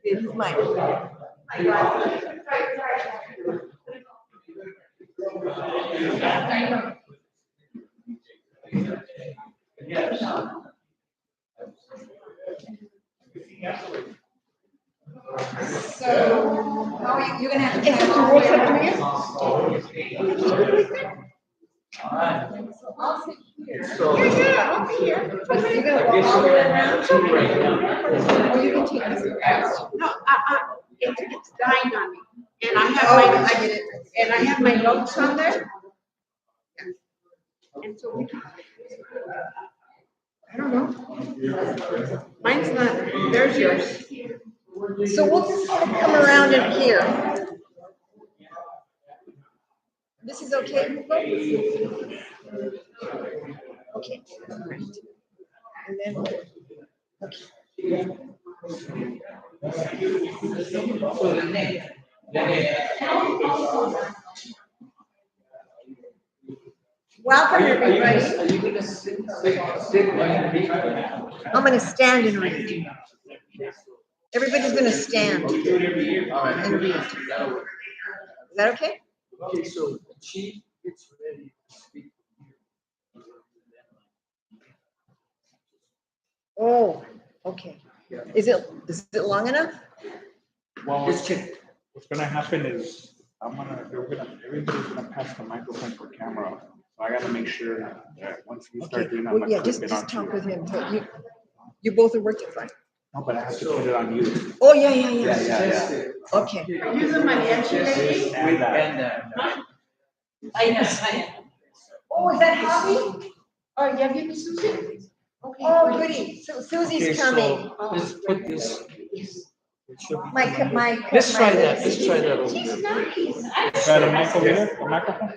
This is mine. So, how are you going to have to take the rules up to you? I'll sit here. Yeah, I'll be here. But you're going to walk all the way around? Or you can take this around? No, it's dying on me. And I have my notes on there. And so we can, I don't know. Mine's not, there's yours. So we'll just come around in here. This is okay, Hugo? Okay, all right. And then, welcome, everybody. Are you going to sit and read? I'm going to stand and read. Everybody's going to stand and read. Is that okay? Okay, so the chief gets ready to speak. Oh, okay. Is it long enough? Well, Let's check. what's gonna happen is everybody's gonna pass the microphone for camera. So I gotta make sure that once you start doing that, Well, yeah, I'm just gonna talk with him. But you both are working fine. No, but I have to put it on you. Oh, yeah. Yeah. Okay. Are you the mariachi lady? And I know. Oh, is that Hobby? Oh, yeah, give me Susie. Okay. Oh, goody. So Susie's coming. So let's put this. My. Let's try that. Let's try that over She's here. nice. try the mic over here, the microphone.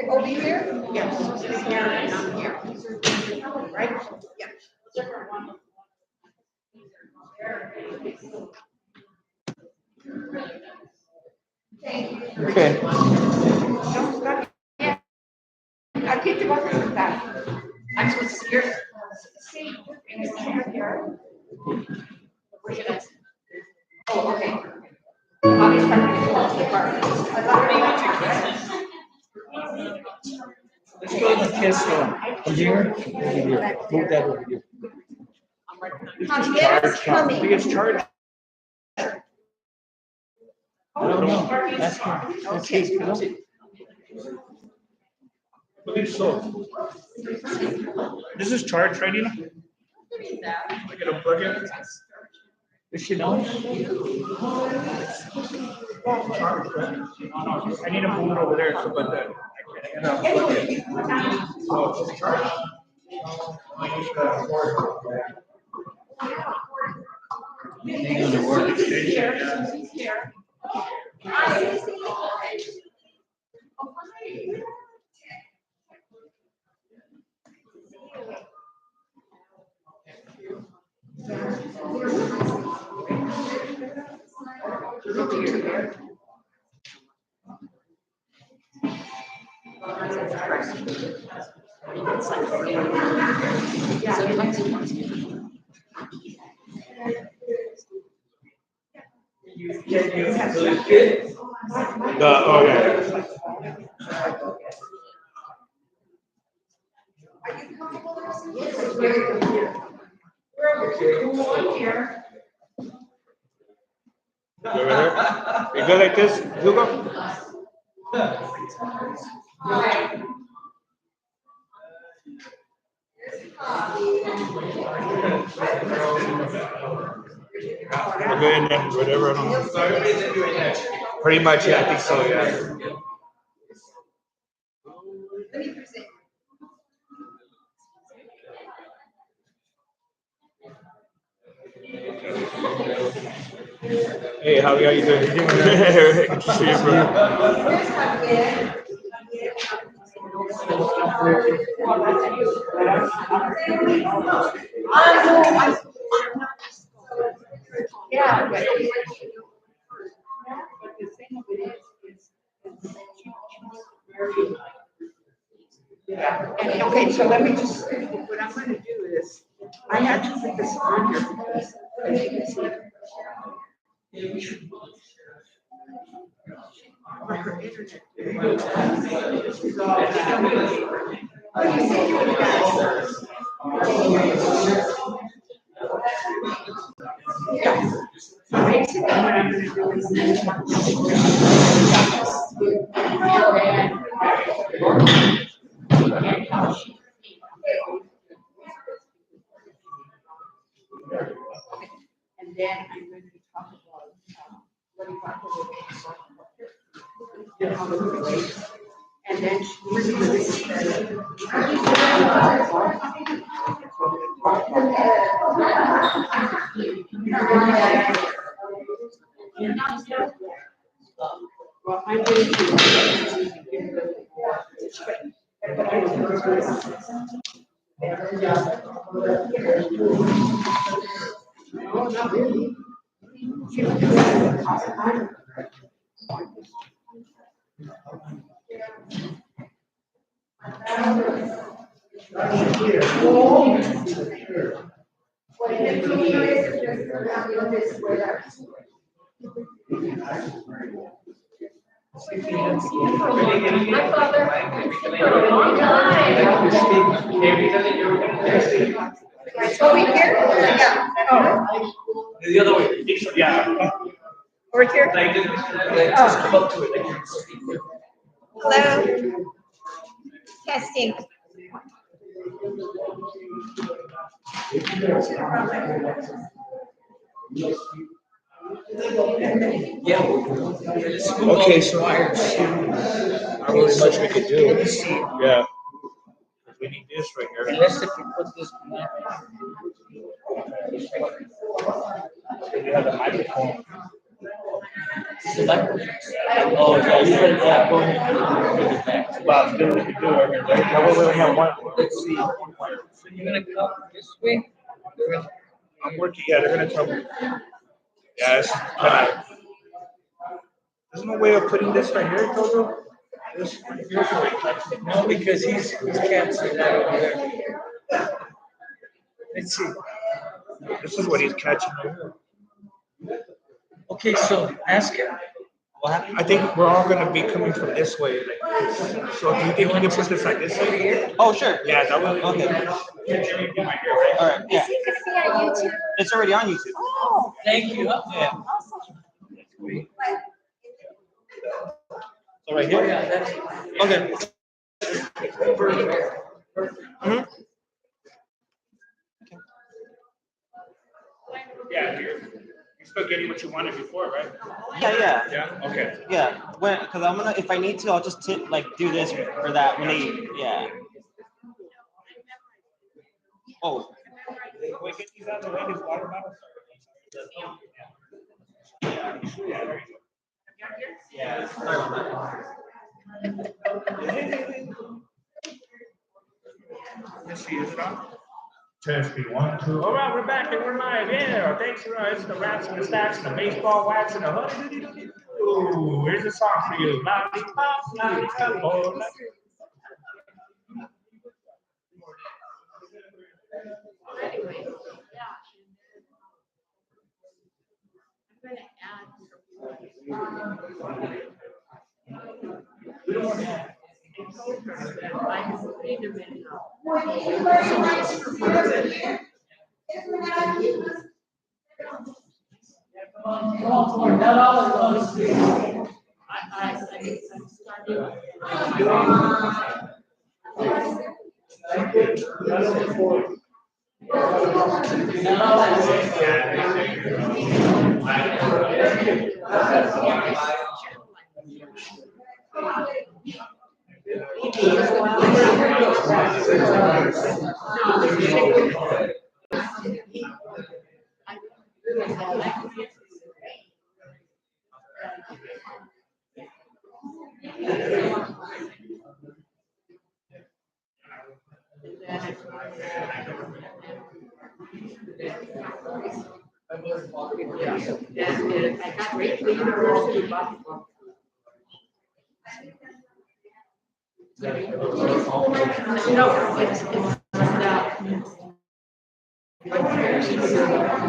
Over here? Yes, Susie here and I'm here. Right? Yeah. Okay. Don't stop yet. Aquí te vas a sentar. I'm supposed to sit here. Sí, en esta here. We're gonna kiss from here, over here. Move that over here. Javier's I coming. think it's charged. I don't know. Ask him. Let's see. Okay. I believe so. This is charged, right, Nina? I get a plug in. Does she know? Charged, right? I need to move it over there, so but I gotta plug it. So it's charged. Ain't gonna work. Oh, yeah. You over there? You good like this, Hugo? We're good, and then whatever. I don't know. Pretty much, yeah, I think so, yeah. Hey, how are you doing? Good to see you, bro. Yeah, but the thing of it is and okay, so let me just, what I'm gonna do is, I had to put this on here because, as you can see. For her internet. Yeah. So basically what I'm gonna do is. And then I'm going to talk about what he got and then well, I'm going no, not really. Over here? Yeah. The other way. Yeah. Over here? Just come up to it. Hello? Testing. Yeah. Okay, so not really much we could do. Yeah. We need this right here. Unless if you put this behind. You have the microphone. The microphone. Oh, yeah, you put it back. Go ahead. But then we could do it right there. That way we only have one. Let's see. So you're gonna come this way? I'm working, yeah, they're gonna tell me. Yeah, it's kind of. There's no way of putting this right here, Toto. This right here. No, because he's catching that over there. Let's see. This is what he's catching right here. Okay, so ask him. What happened? I think we're all gonna be coming from this way. Like, So do you think you can put this like this side? Oh, sure. Yeah, that way. Okay. All right. Yeah. It's already on YouTube. Oh, Thank you. Yeah. awesome. So right here. Okay. Mhm. Yeah, you're still getting what you wanted before, right? Yeah. Yeah. Okay. Yeah. When, because I'm gonna, if I need to, I'll just like do this or that when they, yeah. Oh. Wait, get these out of the way. His water bottle. Yeah, there you go. Yeah. Sorry about Let's see, is it on? Testing 1, 2. All right, we're back and we're live. Yeah, thanks for it's the rats and the stacks and the baseball wax and the hoodie. Ooh, here's a song for you. Lollipop, lollipop, oh, lollipop.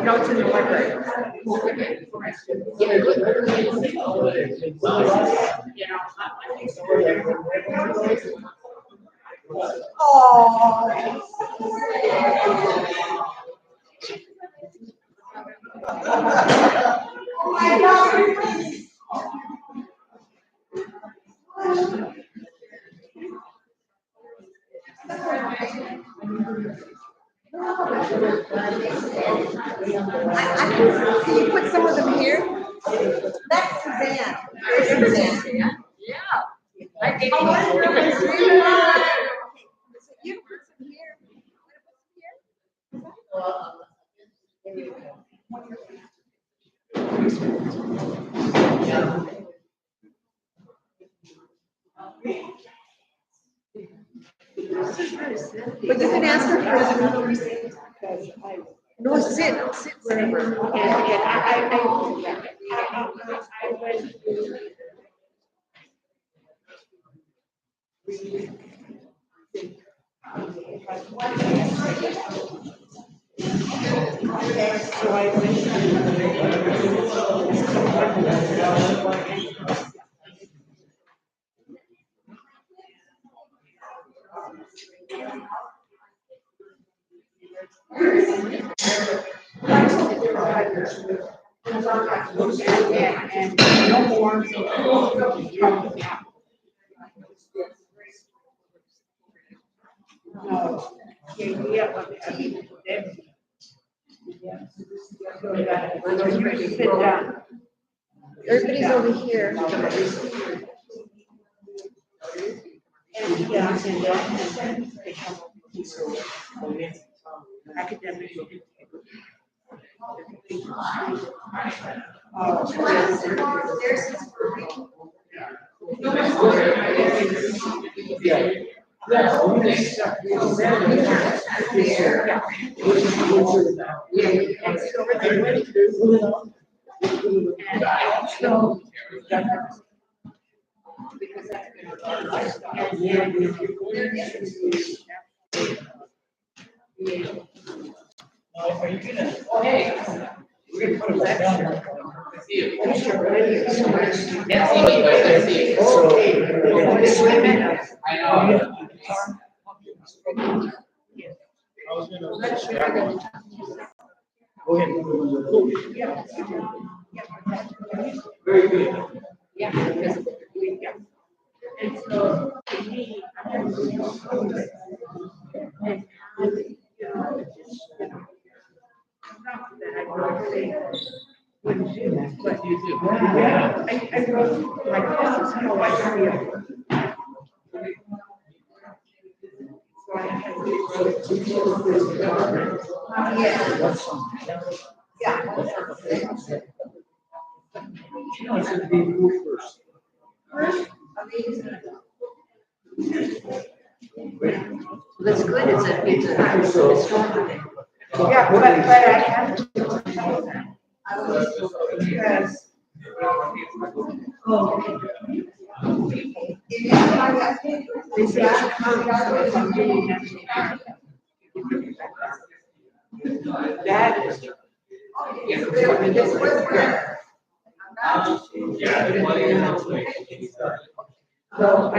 No, it's in the library. Oh. Can you put some of them here? That's Suzanne. Here's Suzanne. Yeah. Oh, I remember. You put some here. But you can ask her for no, sit wherever. And no more. No. Yeah, sit down. Everybody's over here. Academic. Are you gonna? Hey, we're gonna put it back down. Because you're ready to switch. Can't see me, but I can see. I know. Well, let's try that. Go ahead. Yeah. Very good. Yeah. Yeah. And so, to me, I have to and you know, just, not that I really wouldn't do that, but You do. I wrote, like, this is how I feel. So I had to wrote to Yeah. Yeah. That's good, it's a stronger thing. yeah, but I have to. Because. They say it's if I'm doing that is. So I.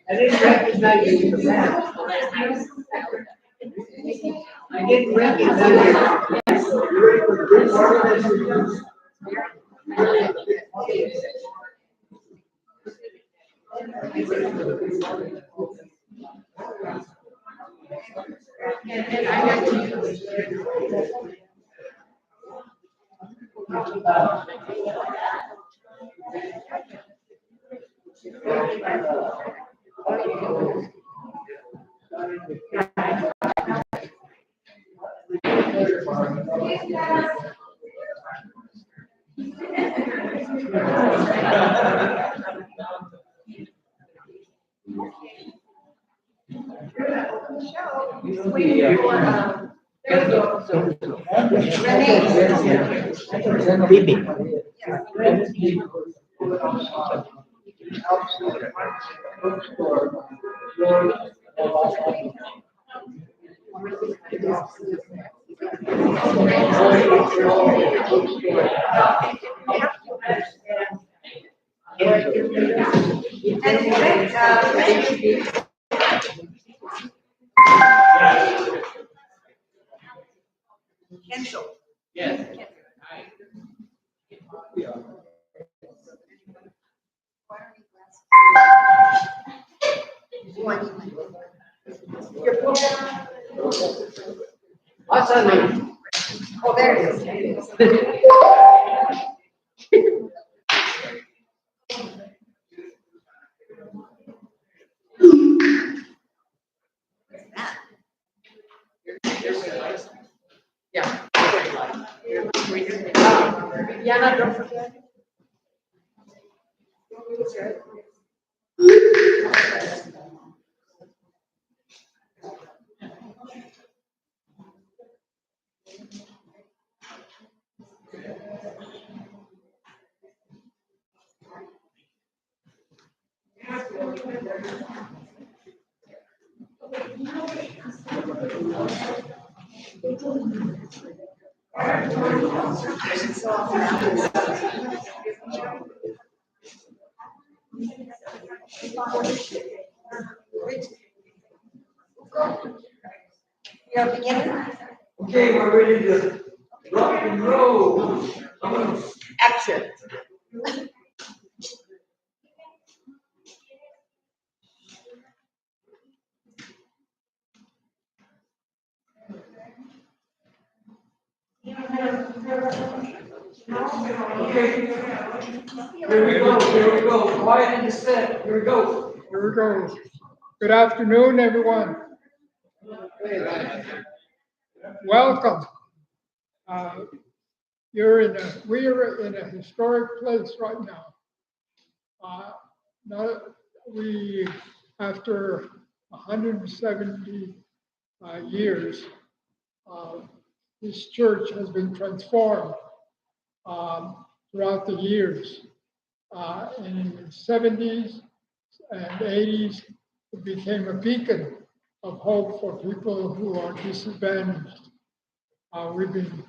I didn't recognize you in the back. I didn't recognize you. Cancel. Yes. What's on there? Oh, there it is. Yeah. Vibiana, don't forget. You're beginning? Okay, we're ready to rock and roll. Action. Here we go, quiet in the set, here we go. Here we go. Good afternoon, everyone. Welcome. We are in a historic place right now. After 170 years, this church has been transformed throughout the years. And in the 70s and 80s, it became a beacon of hope for people who are disadvantaged. We've been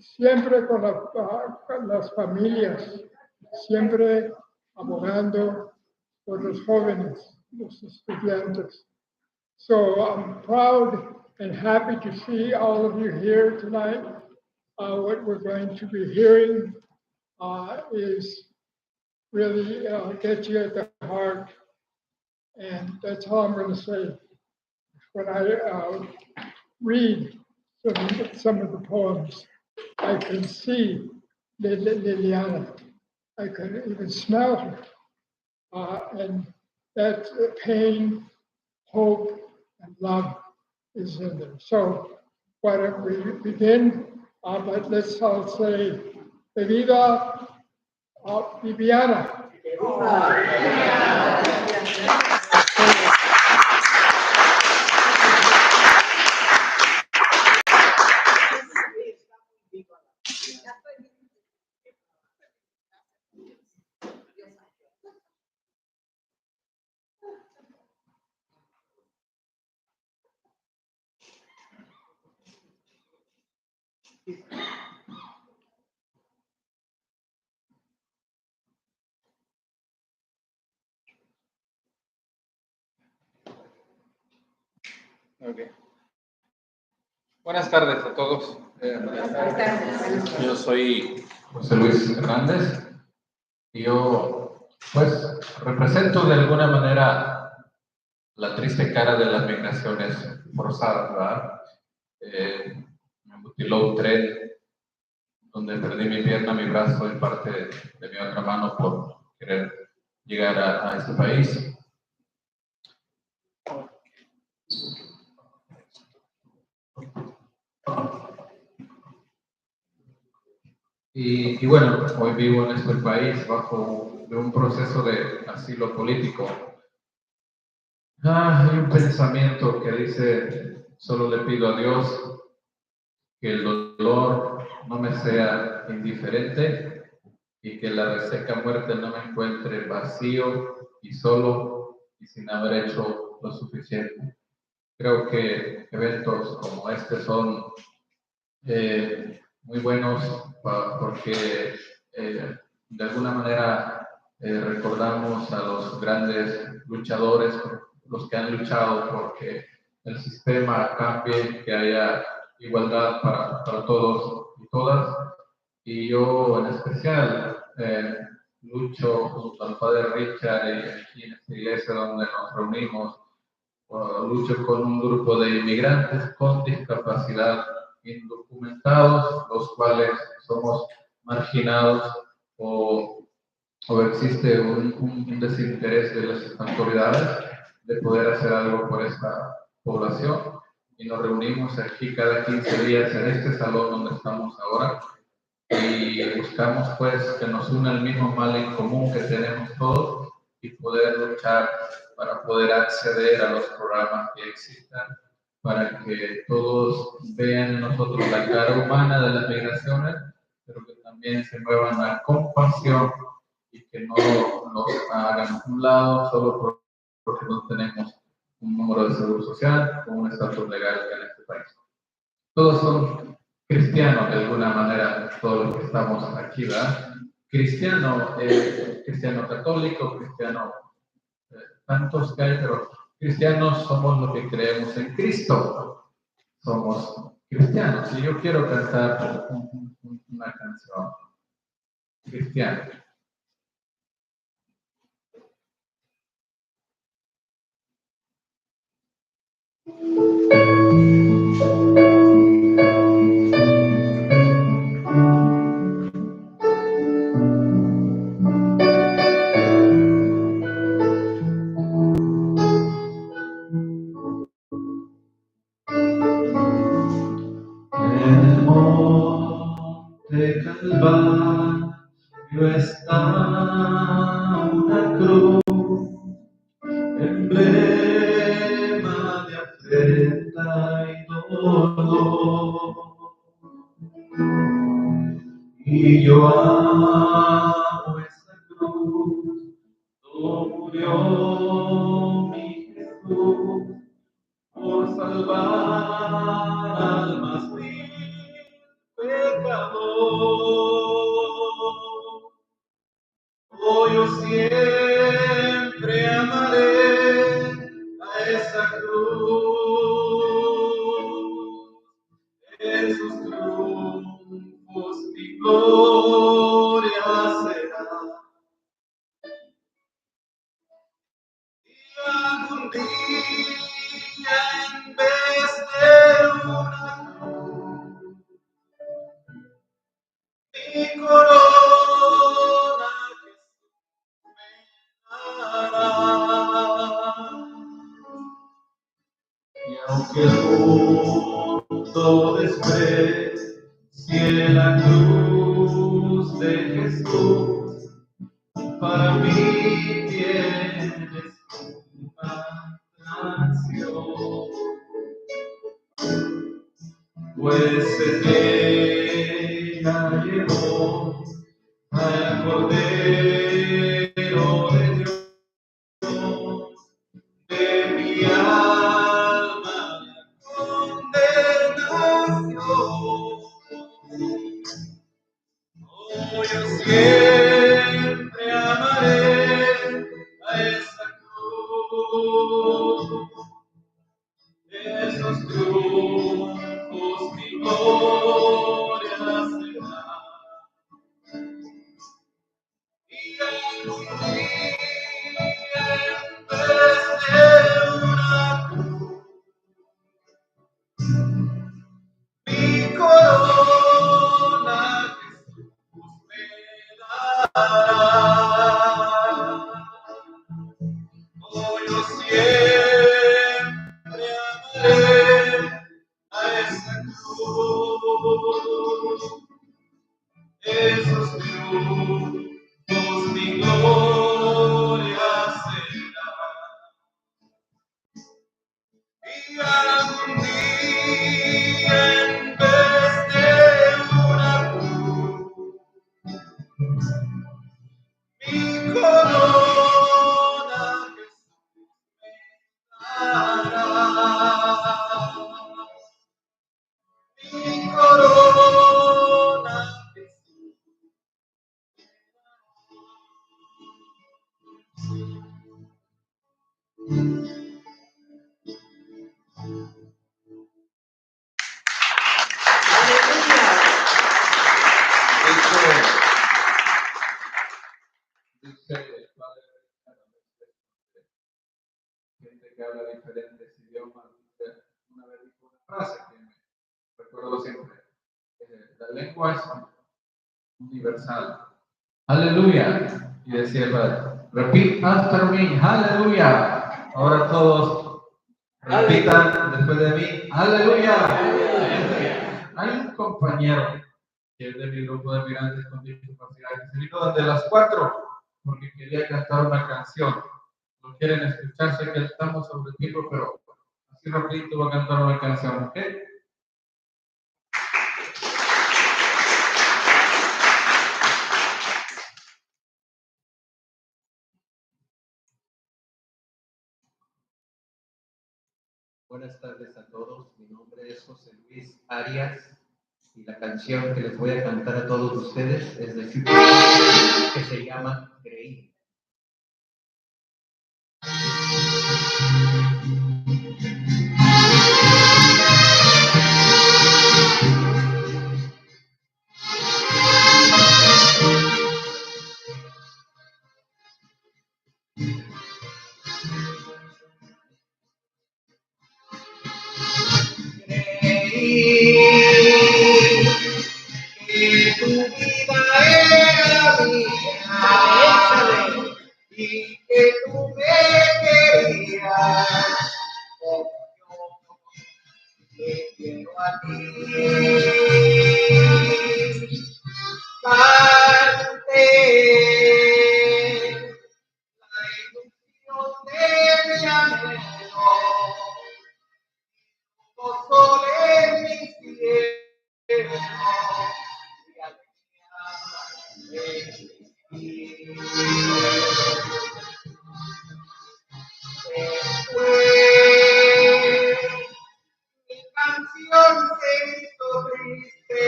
siempre con las familias, siempre abogando por los jóvenes, los estudiantes. So I'm proud and happy to see all of you here tonight. What we're going to be hearing is really get you at the heart. And that's all I'm going to say. When I read some of the poems, I can see Liliana. I can even smell her. And that pain, hope, and love is in there. So why don't we begin? But let's all say, Viva Vibiana. Muy bien. Buenas tardes a todos. Yo soy José Luis Hernández y yo, pues, represento de alguna manera la triste cara de las migraciones forzadas, ¿verdad? Me mutiló un tren donde perdí mi pierna, mi brazo y parte de mi otra mano por querer llegar a este país. Y bueno, hoy vivo en este país bajo un proceso de asilo político. Hay un pensamiento que dice, solo le pido a Dios que el dolor no me sea indiferente y que la reseca muerte no me encuentre vacío y solo y sin haber hecho lo suficiente. Creo que eventos como este son muy buenos porque de alguna manera recordamos a los grandes luchadores, los que han luchado porque el sistema cambie, que haya igualdad para todos y todas. Y yo en especial lucho junto al padre Richard y aquí en esta iglesia donde nos reunimos. Lucho con un grupo de inmigrantes con discapacidad indocumentados, los cuales somos marginados o existe un desinterés de las autoridades de poder hacer algo por esta población. Y nos reunimos aquí cada 15 días en este salón donde estamos ahora y buscamos pues que nos una el mismo mal en común que tenemos todos y poder luchar para poder acceder a los programas que existan, para que todos vean en nosotros la cara humana de las migraciones, pero que también se muevan a compasión y que no nos hagan a un lado solo porque no tenemos un número de seguro social o un estatus legal en este país. Todos son cristianos de alguna manera, todos los que estamos aquí, ¿verdad? Cristiano, cristiano católico, cristiano, tantos que hay, pero cristianos somos los que creemos en Cristo. Somos cristianos. Y yo quiero cantar una canción cristiana. De Calvario está una cruz, Y yo amo esa cruz, donde murió mi Jesús por salvar al más vil pecador. Oh, yo siempre amaré a esa cruz, en sus triunfos mi gloria será. Y algún día en vez de una cruz, mi corona y aunque el mundo desprecie la cruz de Jesús, para mí tienes una canción, pues en ella llevó al Cordero de Dios. De mi alma condenación. Oh, yo siempre amaré a esa cruz, esos triunfos mi gloria será. Y algún día en vez de una cruz, mi corona Jesús me dará. Oh, yo siempre amaré a esa cruz, esos triunfos mi gloria será. Y algún día en vez de una cruz, mi corona Jesús me dará. Mi corona Jesús dice el padre gente que habla diferentes idiomas. Una vez dijo una frase que me recuerdo siempre: la lengua es universal. Aleluya. Y decía el padre: repeat after me, aleluya. Ahora todos repitan después de mí, aleluya. Hay un compañero que es de mi grupo de migrantes con discapacidad que se vino desde las 4 porque quería cantar una canción. No quieren escuchar, sé que estamos sobre el tiempo, pero así rapidito va a cantar una canción, ¿ok? Buenas tardes a todos, mi nombre es José Luis Arias y la canción que les voy a cantar a todos ustedes es de Epiphany, que se llama Creí. Que tu vida era mía y que tú me querías. Mi canción se hizo triste.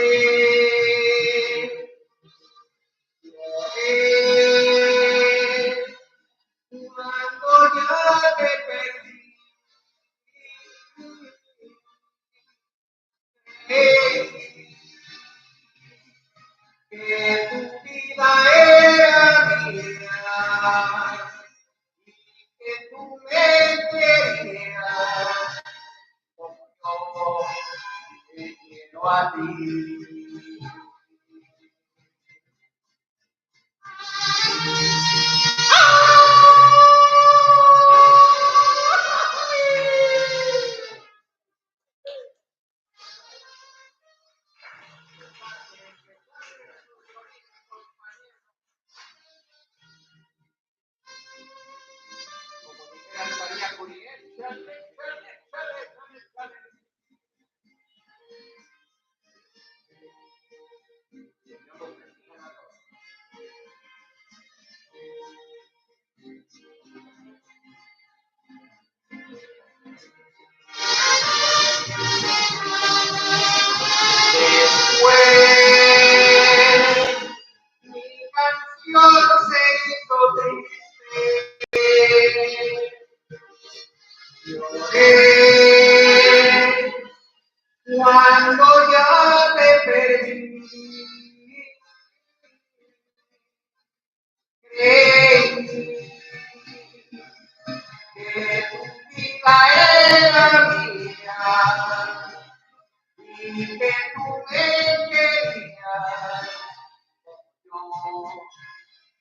Cuando ya te perdí. Que tu vida era mía y que tú me querías como yo te quiero a ti. Mi canción se hizo triste. Lloré cuando ya te perdí. Creí que tu vida era mía y que tú me querías. Yo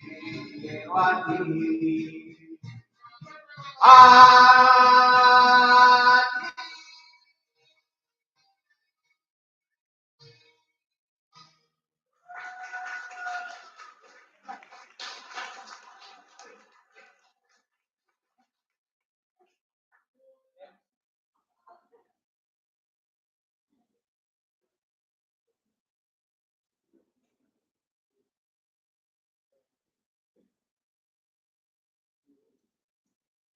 te quiero a ti. A ti.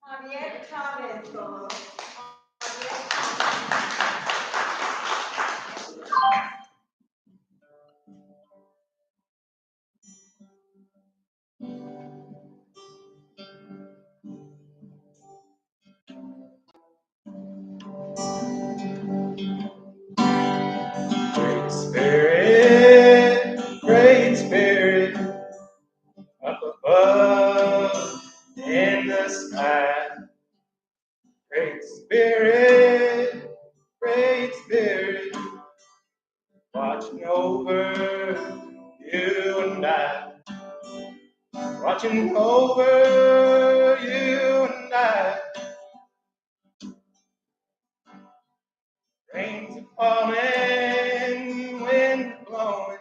Javier Chávez, todos. Great Spirit, up above in the sky. Great Spirit, watching over you and I. Watching over you and I. Rains are falling, wind blowing,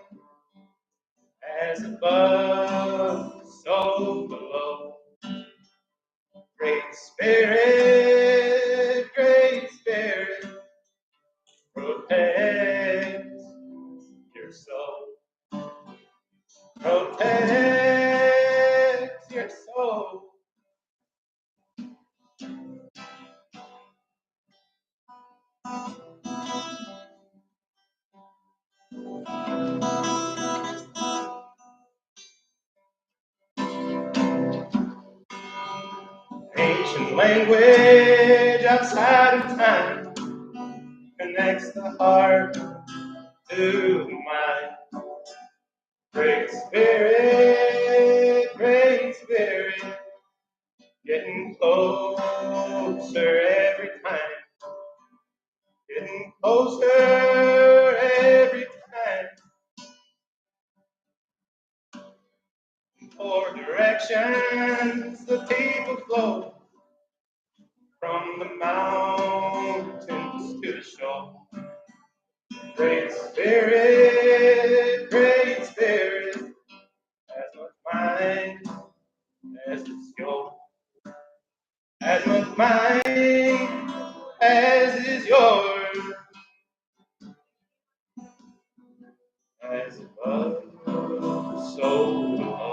as above, so below. Great Spirit, protect your soul. Protect your soul. Ancient language outside of time connects the heart to the mind. Great Spirit, getting closer every time. Getting closer every time. For directions the people flow from the mountains to the shore. Great Spirit, as much mine as is yours. As much mine as is yours. As above, so below.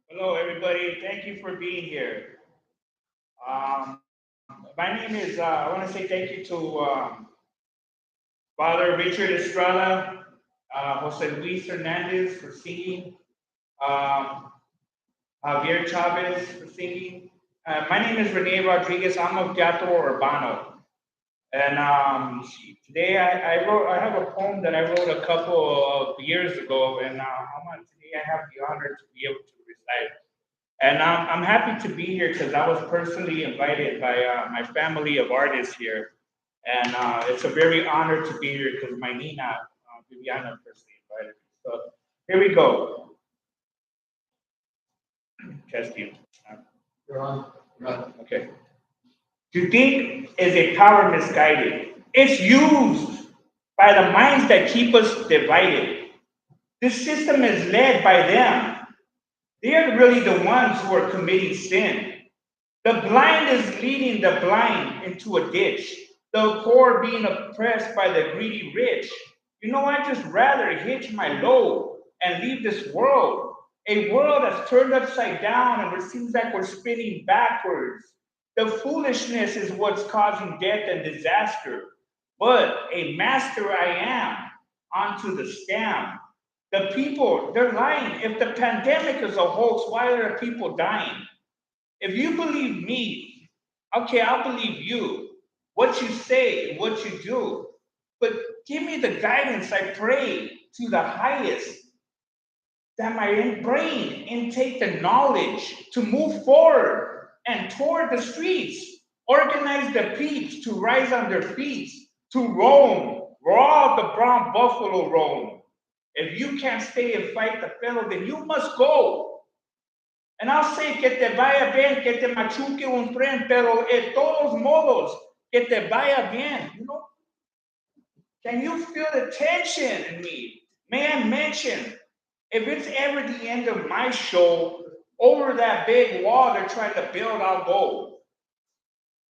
Hello, everybody. Thank you for being here. Um, my name is, I want to say thank you to Father Richard Estrada, Jose Luis Hernandez for singing, um, Javier Chavez for singing. My name is Rene Rodriguez. I'm of Teatro Urbano. And today I have a poem that I wrote a couple of years ago, and today I have the honor to be able to recite. And I'm happy to be here because I was personally invited by my family of artists here. And it's a very honor to be here because my Nina, Vibiana, personally invited me. So here we go. Test you. You're on. Okay. To think is a power misguided. It's used by the minds that keep us divided. This system is led by them. They are really the ones who are committing sin. The blind is leading the blind into a ditch. The poor being oppressed by the greedy rich. You know, I just rather hitch my load and leave this world. A world that's turned upside down and it seems like we're spinning backwards. The foolishness is what's causing death and disaster. But a master I am onto the scam. The people, they're lying. If the pandemic is a hoax, why are people dying? If you believe me, okay, I'll believe you. What you say and what you do. But give me the guidance, I pray, to the highest, that my brain intake the knowledge to move forward and toward the streets. Organize the peeps to rise on their feet, to roam, where all the brown buffalo roam. If you can't stay and fight the fellow, then you must go. And I'll say que te vaya bien, que te machuque un tren, pero de todos modos, que te vaya bien. You know? Can you feel the tension in me? May I mention, if it's ever the end of my show, over that big wall they're trying to build, I'll go.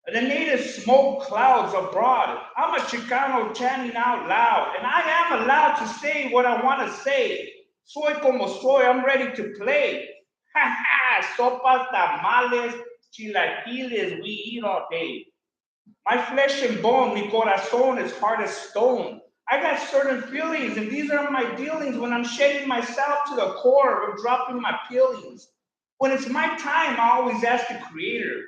The natives smoke clouds abroad. I'm a Chicano chanting out loud, and I am allowed to say what I want to say. Soy como soy, I'm ready to play. Ha ha, sopas, tamales, chilaquiles, we eat all day. My flesh and bone, mi corazón is hard as stone. I got certain feelings, and these are my dealings when I'm shedding myself to the core or dropping my peelings. When it's my time, I always ask the Creator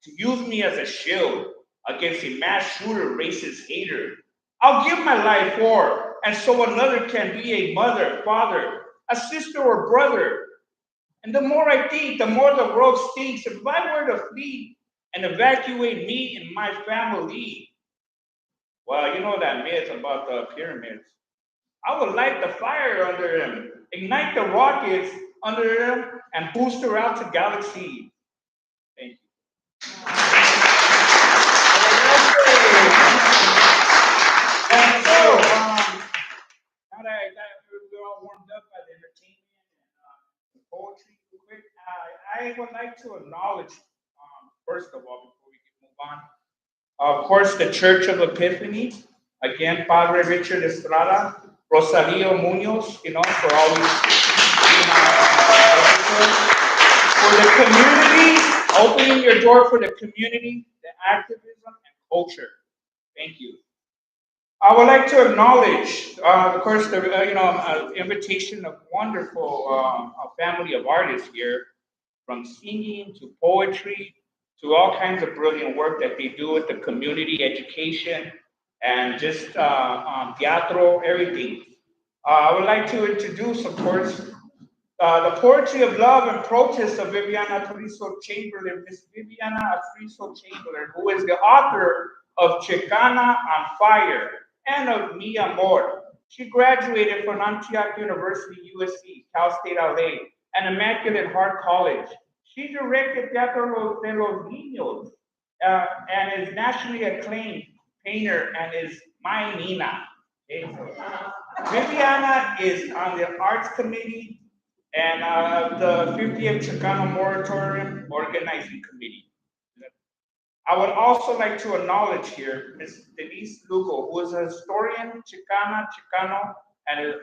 to use me as a shield against a mass shooter, racist hater. I'll give my life for, and so another can be a mother, father, a sister, or brother. And the more I think, the more the world stinks. If I were to flee and evacuate me and my family, well, you know that myth about the pyramids. I would light the fire under them, ignite the rockets under them, and boost her out to galaxy. Thank you. And so, now that we're all warmed up by the entertainment and the poetry, real quick, I would like to acknowledge, first of all, before we can move on, of course, the Church of Epiphany. Again, Padre Richard Estrada, Rosario Munoz, you know, for all these, for the community, opening your door for the community, the activism, and culture. Thank you. I would like to acknowledge, of course, the invitation of wonderful family of artists here, from singing to poetry to all kinds of brilliant work that they do with the community education and just teatro, everything. I would like to introduce, of course, the poetry of love and protest of Vibiana Aparcio-Chamberlin, Miss Vibiana Aparcio-Chamberlin, who is the author of Chicana on Fire and of Mi Amor. She graduated from Antioch University, USC, Cal State LA, and Immaculate Heart College. She directed Teatro de los Niños and is nationally acclaimed painter and is my Nina. Okay, so Vibiana is on the Arts Committee and the 50th Chicano Moratorium Organizing Committee. I would also like to acknowledge here Ms. Denise Lugo, who is a historian, Chicano, and is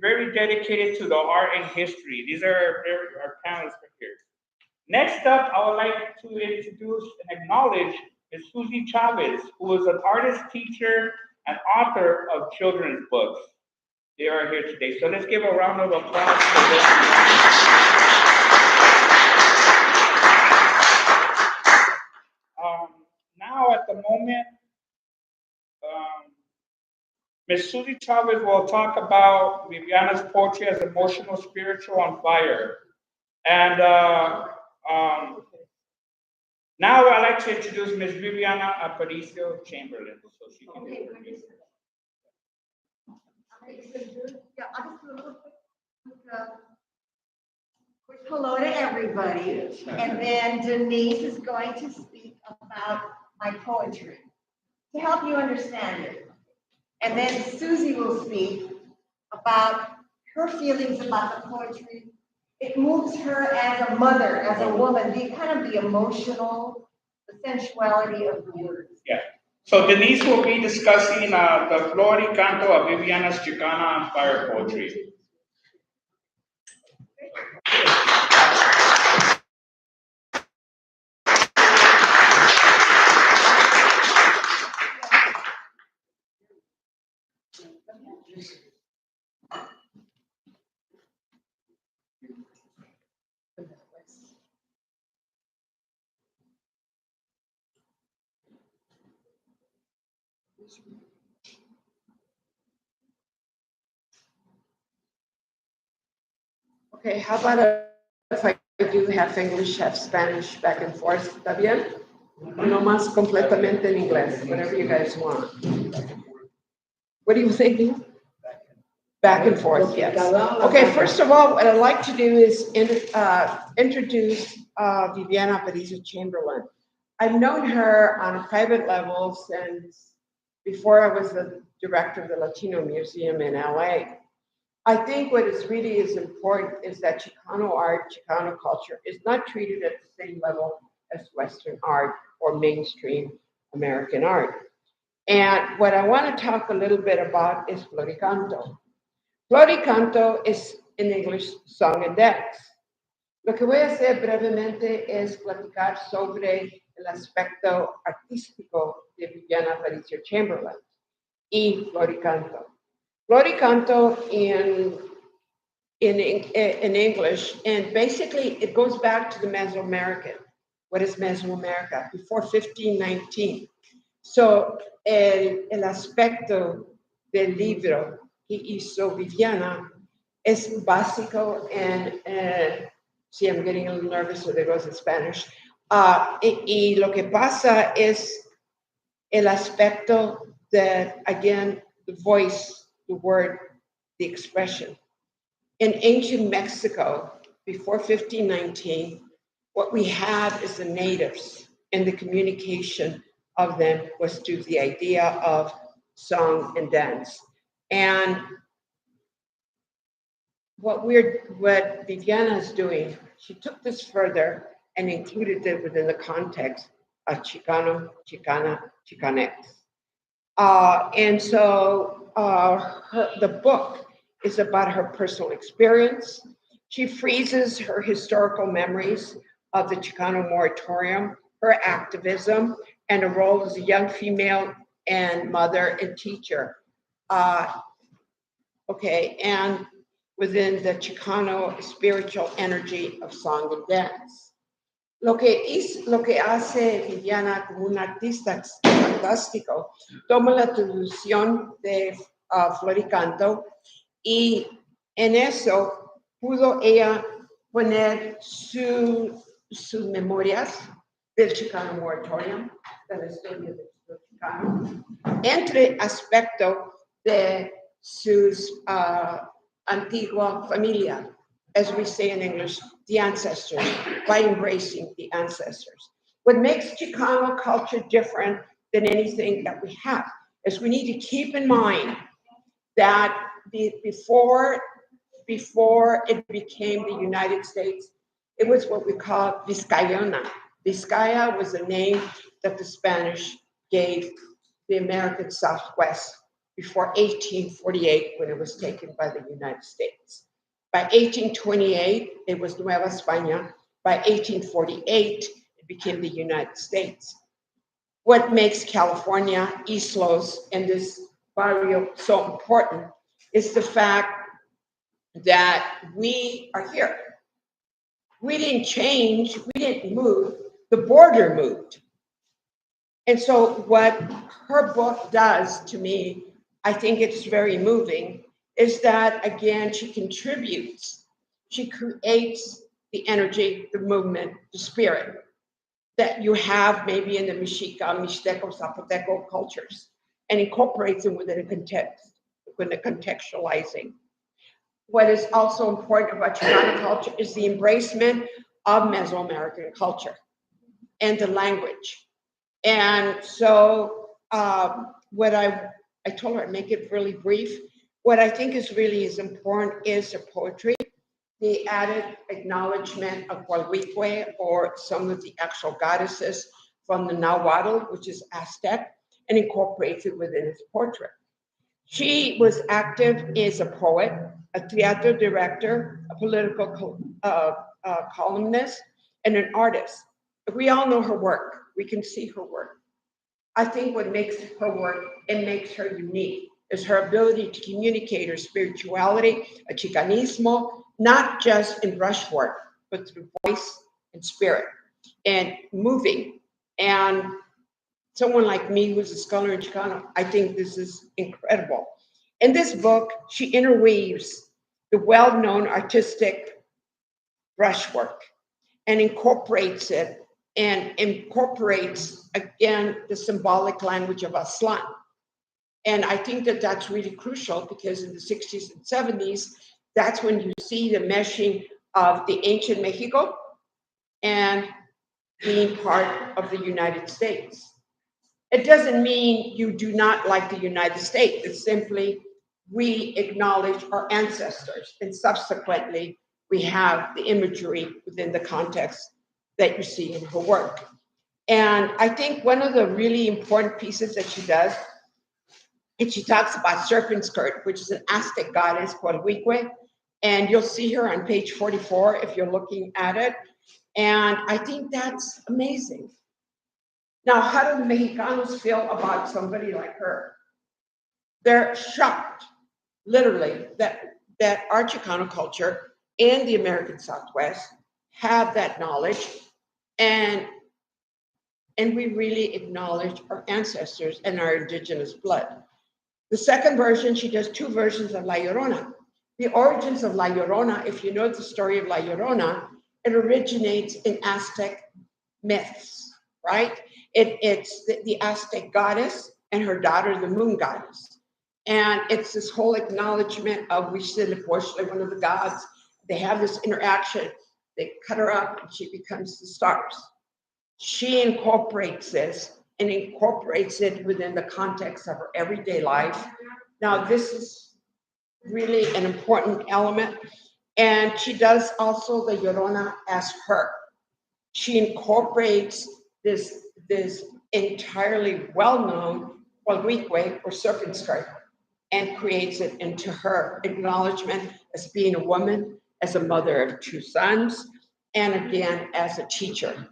very dedicated to the art and history. These are our panelists here. Next up, I would like to introduce and acknowledge Ms. Susie Chavez, who is an artist, teacher, and author of children's books. They are here today. So let's give a round of applause for them. Now, at the moment, Ms. Susie Chavez will talk about Viviana's poetry as emotional, spiritual, on fire. And now I'd like to introduce Ms. Vibiana Aparcio-Chamberlin, so she can introduce her. Yeah, I'll just do a little quick hello to everybody. And then Denise is going to speak about my poetry to help you understand it. And then Susie will speak about her feelings about the poetry. It moves her as a mother, as a woman, the kind of the emotional, the sensuality of the words. Yeah. So Denise will be discussing the Flor y Canto of Viviana's Chicana on Fire poetry. Okay, how about if I do half English, half Spanish, back and forth? ¿Está bien? O nomás completamente en inglés, whatever you guys want. What do you think? Back and forth, yes. Okay, first of all, what I'd like to do is introduce Vibiana Aparcio-Chamberlin. I've known her on a private level since before I was the director of the Latino Museum in LA. I think what is really is important is that Chicano art, Chicano culture is not treated at the same level as Western art or mainstream American art. And what I want to talk a little bit about is Flor y Canto. Flor y Canto is in English song and dance. Lo que voy a hacer brevemente es platicar sobre el aspecto artístico de Vibiana Aparcio-Chamberlin y Flor y Canto. Flor y Canto in English, and basically it goes back to the Mesoamerican. What is Mesoamerica? Before 1519. So el aspecto del libro que hizo Vibiana es básico and see, I'm getting a little nervous so there goes in Spanish. Y lo que pasa es el aspecto that, again, the voice, the word, the expression. In ancient Mexico, before 1519, what we had is the natives, and the communication of them was through the idea of song and dance. And what Vibiana is doing, she took this further and included it within the context of Chicano, Chicana, Chicanx. And so the book is about her personal experience. She freezes her historical memories of the Chicano moratorium, her activism, and her role as a young female and mother and teacher. And within the Chicano spiritual energy of song and dance. Lo que hace Vibiana como una artista fantástico, toma la traducción de Flor y Canto y en eso pudo ella poner sus memorias del Chicano Moratorium, de la historia del Chicano, entre aspecto de sus antigua familia, as we say in English, the ancestors, by embracing the ancestors. What makes Chicano culture different than anything that we have is we need to keep in mind that before it became the United States, it was what we call Vizcayana. Vizcaya was a name that the Spanish gave the American Southwest before 1848, when it was taken by the United States. By 1828, it was Nueva España. By 1848, it became the United States. What makes California, East Los, and this barrio so important is the fact that we are here. We didn't change, we didn't move, the border moved. And so what her book does to me, I think it's very moving, is that, again, she contributes, she creates the energy, the movement, the spirit that you have maybe in the Mexica, Mixteco, Zapoteco cultures, and incorporates them within a context, within a contextualizing. What is also important about Chicano culture is the embracement of Mesoamerican culture and the language. And so what I told her I'd make it really brief. What I think is really important is the poetry, the added acknowledgement of Gualhuicue, or some of the actual goddesses from the Nahuatl, which is Aztec, and incorporates it within its portrait. She was active as a poet, a theater director, a political columnist, and an artist. We all know her work. We can see her work. I think what makes her work and makes her unique is her ability to communicate her spirituality, a Chicanismo, not just in brushwork, but through voice and spirit and moving. And someone like me who's a scholar in Chicano, I think this is incredible. In this book, she interweaves the well-known artistic brushwork and incorporates it, and incorporates, again, the symbolic language of Aztlán. And I think that that's really crucial, because in the 60s and 70s, that's when you see the meshing of the ancient Mexico and being part of the United States. It doesn't mean you do not like the United States. It's simply we acknowledge our ancestors, and subsequently we have the imagery within the context that you see in her work. And I think one of the really important pieces that she does, and she talks about Serpent Skirt, which is an Aztec goddess called Gualhuicue, and you'll see her on page 44 if you're looking at it. And I think that's amazing. Now, how do the Mexicanos feel about somebody like her? They're shocked, literally, that our Chicano culture in the American Southwest have that knowledge, and we really acknowledge our ancestors and our indigenous blood. The second version, she does two versions of La Llorona. The origins of La Llorona, if you know the story of La Llorona, it originates in Aztec myths, right? It's the Aztec goddess and her daughter, the moon goddess. And it's this whole acknowledgement of Huitzilopochtli, one of the gods. They have this interaction. They cut her up and she becomes the stars. She incorporates this and incorporates it within the context of her everyday life. Now, this is really an important element. And she does also the Llorona as her. She incorporates this entirely well-known Gualhuicue, or serpent skirt, and creates it into her acknowledgement as being a woman, as a mother of two sons, and again, as a teacher.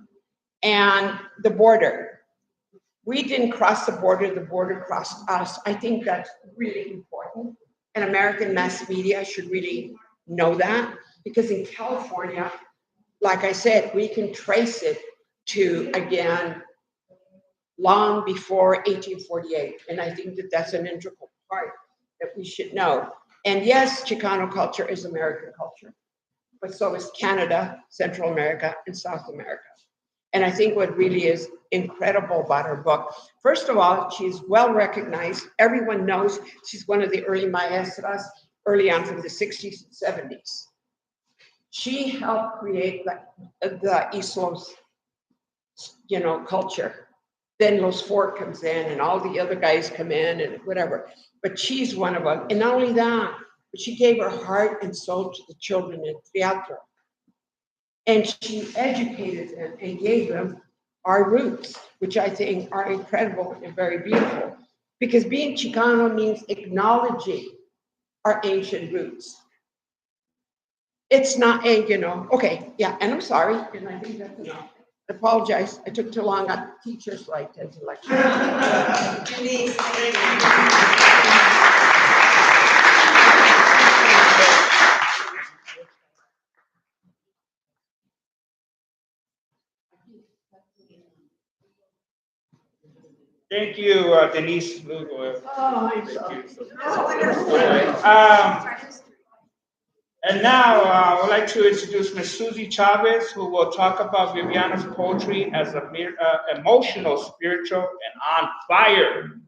And the border. We didn't cross the border crossed us. I think that's really important. And American mass media should really know that, because in California, like I said, we can trace it to, again, long before 1848. And I think that that's an integral part that we should know. And yes, Chicano culture is American culture, but so is Canada, Central America, and South America. And I think what really is incredible about her book, first of all, she's well recognized. Everyone knows she's one of the early maestras, early on from the 60s and 70s. She helped create the East Los, culture. then Los Fort comes in and all the other guys come in and whatever. But she's one of them. And not only that, but she gave her heart and soul to the children in teatro. And she educated them and gave them our roots, which I think are incredible and very beautiful. Because being Chicano means acknowledging our ancient roots. It's not a, okay, yeah, and I'm sorry, and I think that's enough. I apologize, I took too long on teacher's right as election. Denise, thank Thank you, Denise Lugo. Oh, I'm Thank sorry. you. And now I would like to introduce Ms. Susie Chavez, who will talk about Vibiana's poetry as a emotional, spiritual, and on fire.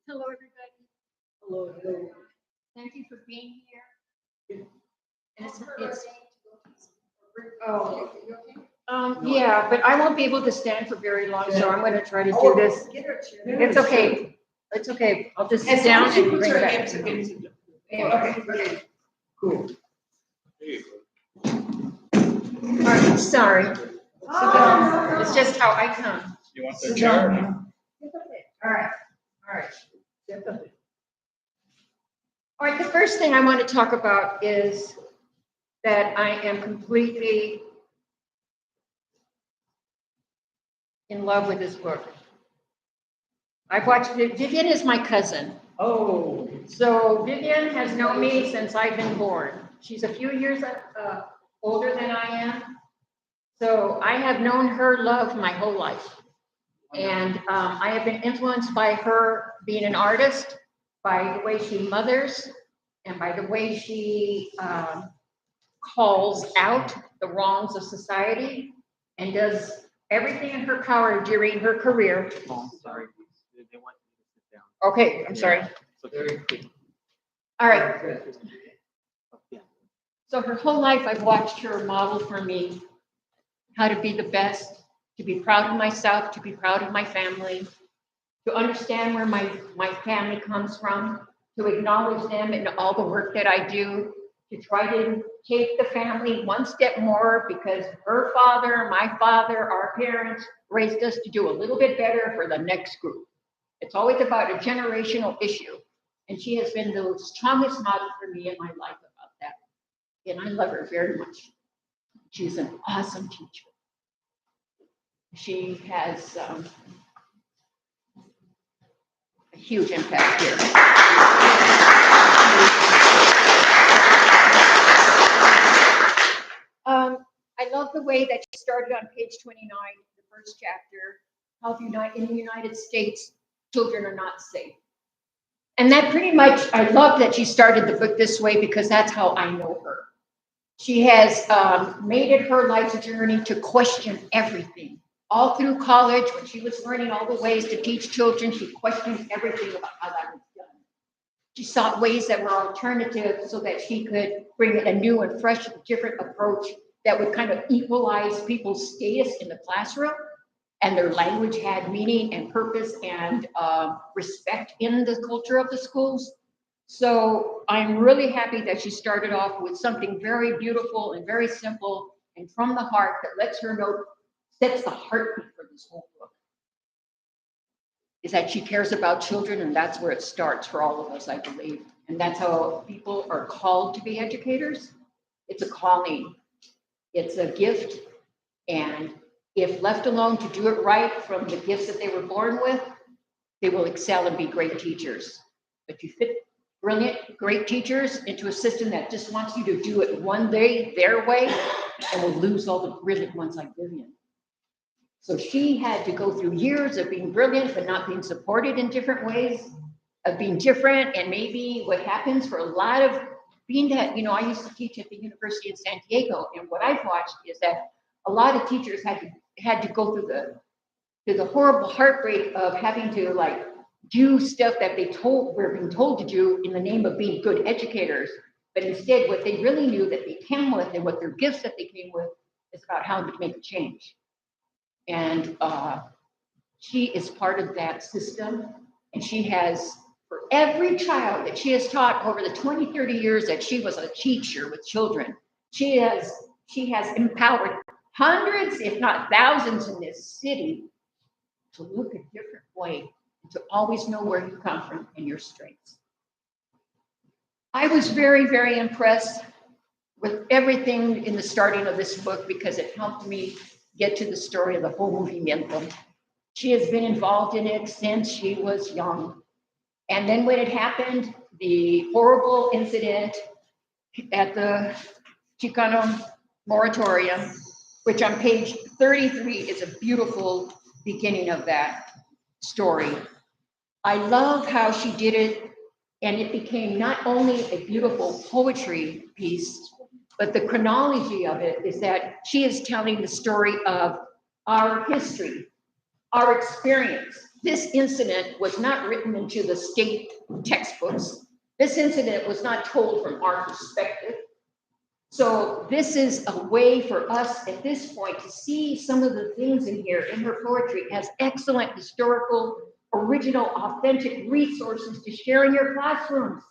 Hello, everybody. Hello. Thank you for being here. And yeah, but I won't be able to stand for very long, so I'm going to try to do this. It's okay. It's okay. I'll just sit down and bring it back. Okay. Cool. All right, sorry. It's just how I come. You want the chair? All right. All right, the first thing I want to talk about is that I am completely in love with this book. I've watched it. Vivian is my cousin. Oh. So Vivian has known me since I've been born. She's a few years older than I am. So I have known her love my whole life. And I have been influenced by her being an artist, by the way she mothers, and by the way she calls out the wrongs of society and does everything in her power during her career. Oh, I'm sorry. They want you to sit down. Okay, I'm sorry. All right. So her whole life, I've watched her model for me how to be the best, to be proud of myself, to be proud of my family, to understand where my family comes from, to acknowledge them in all the work that I do, to try to take the family one step more because her father, my father, our parents raised us to do a little bit better for the next group. It's always about a generational issue. And she has been the strongest model for me in my life about that. And I love her very much. She's an awesome teacher. She has a huge impact here. I love the way that she started on page 29, the first chapter, how in the United States, children are not safe. And that pretty much, I love that she started the book this way because that's how I know her. She has made it her life's journey to question everything. All through college, when she was learning all the ways to teach children, she questioned everything about how that was done. She sought ways that were alternative so that she could bring a new and fresh, different approach that would kind of equalize people's status in the classroom, and their language had meaning and purpose and respect in the culture of the schools. So I'm really happy that she started off with something very beautiful and very simple and from the heart that lets her know, sets the heartbeat for this whole book. Is that she cares about children, and that's where it starts for all of us, I believe. And that's how people are called to be educators. It's a calling. It's a gift. And if left alone to do it right from the gifts that they were born with, they will excel and be great teachers. But you fit brilliant, great teachers into a system that just wants you to do it one day their way, and will lose all the brilliant ones like Vivian. So she had to go through years of being brilliant, but not being supported in different ways, of being different. And maybe what happens for a lot of being that, I used to teach at the University in San Diego, and what I've watched is that a lot of teachers had to go through the horrible heartbreak of having to do stuff that were being told to do in the name of being good educators. But instead, what they really knew that they came with and what their gifts that they came with is about how to make a change. And she is part of that system. And she has, for every child that she has taught over the 20, 30 years that she was a teacher with children, she has empowered hundreds, if not thousands in this city to look a different way, and to always know where you come from and your strengths. I was very, very impressed with everything in the starting of this book because it helped me get to the story of the whole movimiento. She has been involved in it since she was young. And then when it happened, the horrible incident at the Chicano moratorium, which on page 33 is a beautiful beginning of that story. I love how she did it, and it became not only a beautiful poetry piece, but the chronology of it is that she is telling the story of our history, our experience. This incident was not written into the state textbooks. This incident was not told from our perspective. So this is a way for us at this point to see some of the things in here in her poetry as excellent historical, original, authentic resources to share in your classrooms.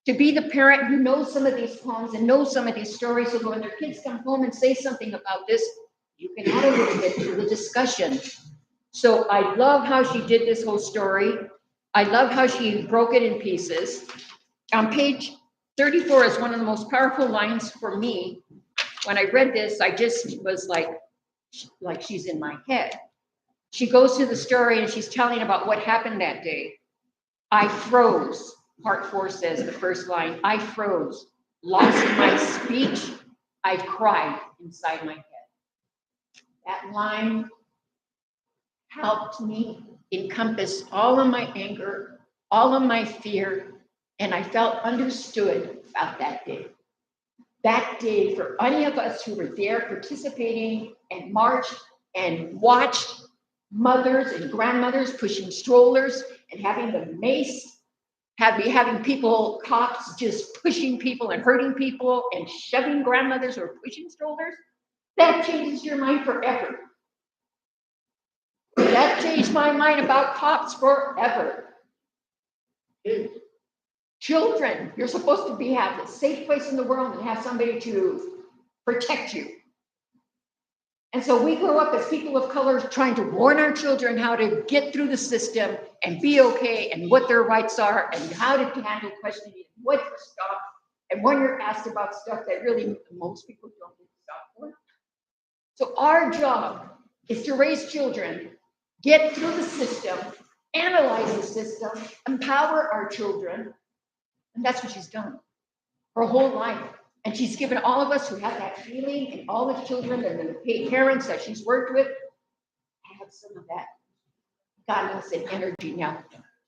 To be the parent who knows some of these poems and knows some of these stories, so when their kids come home and say something about this, you can add a little bit to the discussion. So I love how she did this whole story. I love how she broke it in pieces. On page 34 is one of the most powerful lines for me. When I read this, I just was like she's in my head. She goes through the story and she's telling about what happened that day. I froze. Part 4 says the first line, I froze, lost my speech. I cried inside my head. That line helped me encompass all of my anger, all of my fear, and I felt understood about that day. That day, for any of us who were there participating and marched and watched mothers and grandmothers pushing strollers and having the mace, having people, cops just pushing people and hurting people and shoving grandmothers or pushing strollers, that changes your mind forever. That changed my mind about cops forever. Children, you're supposed to have a safe place in the world and have somebody to protect you. And so we grow up as people of color trying to warn our children how to get through the system and be okay and what their rights are and how to handle questioning, what to stop, and when you're asked about stuff that really most people don't get stopped for. So our job is to raise children, get through the system, analyze the system, empower our children, and that's what she's done her whole life. And she's given all of us who have that feeling, and all the children and the parents that she's worked with, have some of that guidance and energy now,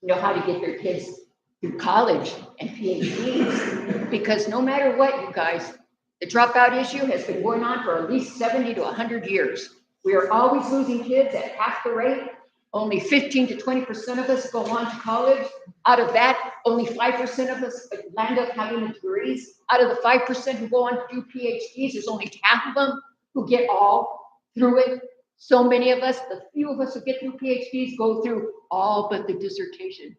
know how to get their kids through college and PhDs. Because no matter what, you guys, the dropout issue has been going on for at least 70 to 100 years. We are always losing kids at half the rate. Only 15 to 20% of us go on to college. Out of that, only 5% of us land up having degrees. Out of the 5% who go on to do PhDs, there's only half of them who get all through it. So many of us, the few of us who get through PhDs, go through all but the dissertation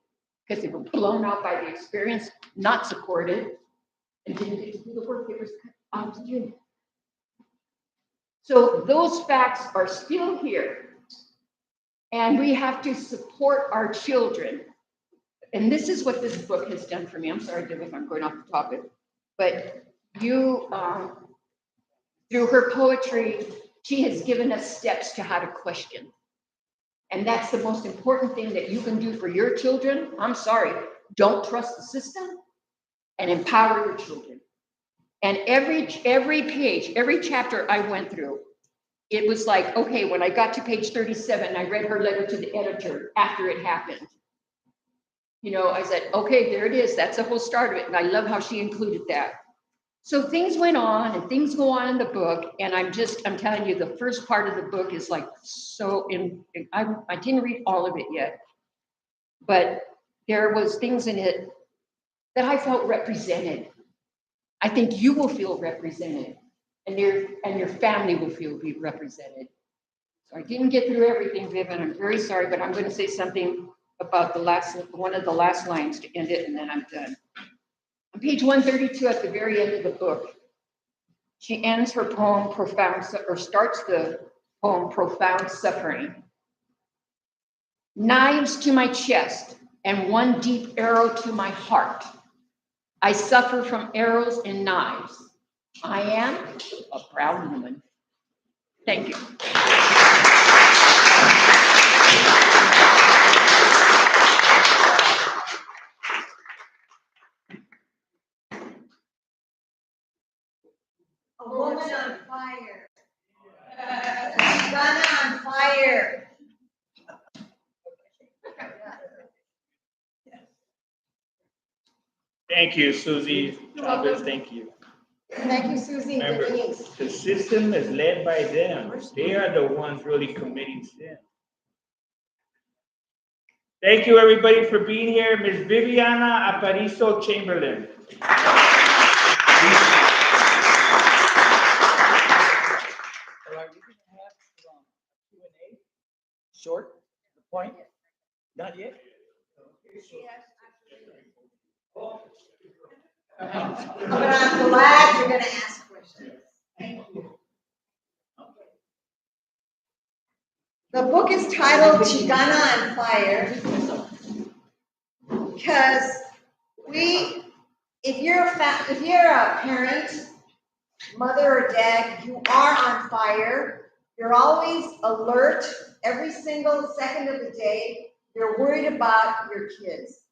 because they were blown out by the experience, not supported, and didn't get to do the work they were out to do. So those facts are still here. And we have to support our children. And this is what this book has done for me. I'm sorry, Deb, if I'm going off the topic. But you, through her poetry, she has given us steps to how to question. And that's the most important thing that you can do for your children. I'm sorry, don't trust the system and empower your children. And every page, every chapter I went through, it was like, okay, when I got to page 37, I read her letter to the editor after it happened. You know, I said, okay, there it is. That's the whole start of it. And I love how she included that. So things went on and things go on in the book. And I'm telling you, the first part of the book is like so I didn't read all of it yet, but there was things in it that I felt represented I think you will feel represented, and your family will feel represented. So I didn't get through everything, Viv, and I'm very sorry, but I'm going to say something about one of the last lines to end it, and then I'm done. On page 132, at the very end of the book, she ends her poem, starts the poem, Profound Suffering. Knives to my chest and one deep arrow to my heart. I suffer from arrows and knives. I am a proud woman. Thank you. A woman on fire. Vibiana on fire. Thank you, Susie. Chavez, thank you. Thank you, Susie and Remember, Denise. the system is led by them. They are the ones really committing sin. Thank you, everybody, for being here. Ms. Vibiana Aparcio-Chamberlin. All right, we're going to have Q&A. Short, the point? Not yet? But I'm glad you're going to ask questions. Thank you. The book is titled Chicana on Fire because if you're a parent, mother or dad, you are on fire. You're always alert every single second of the day. You're worried about your kids.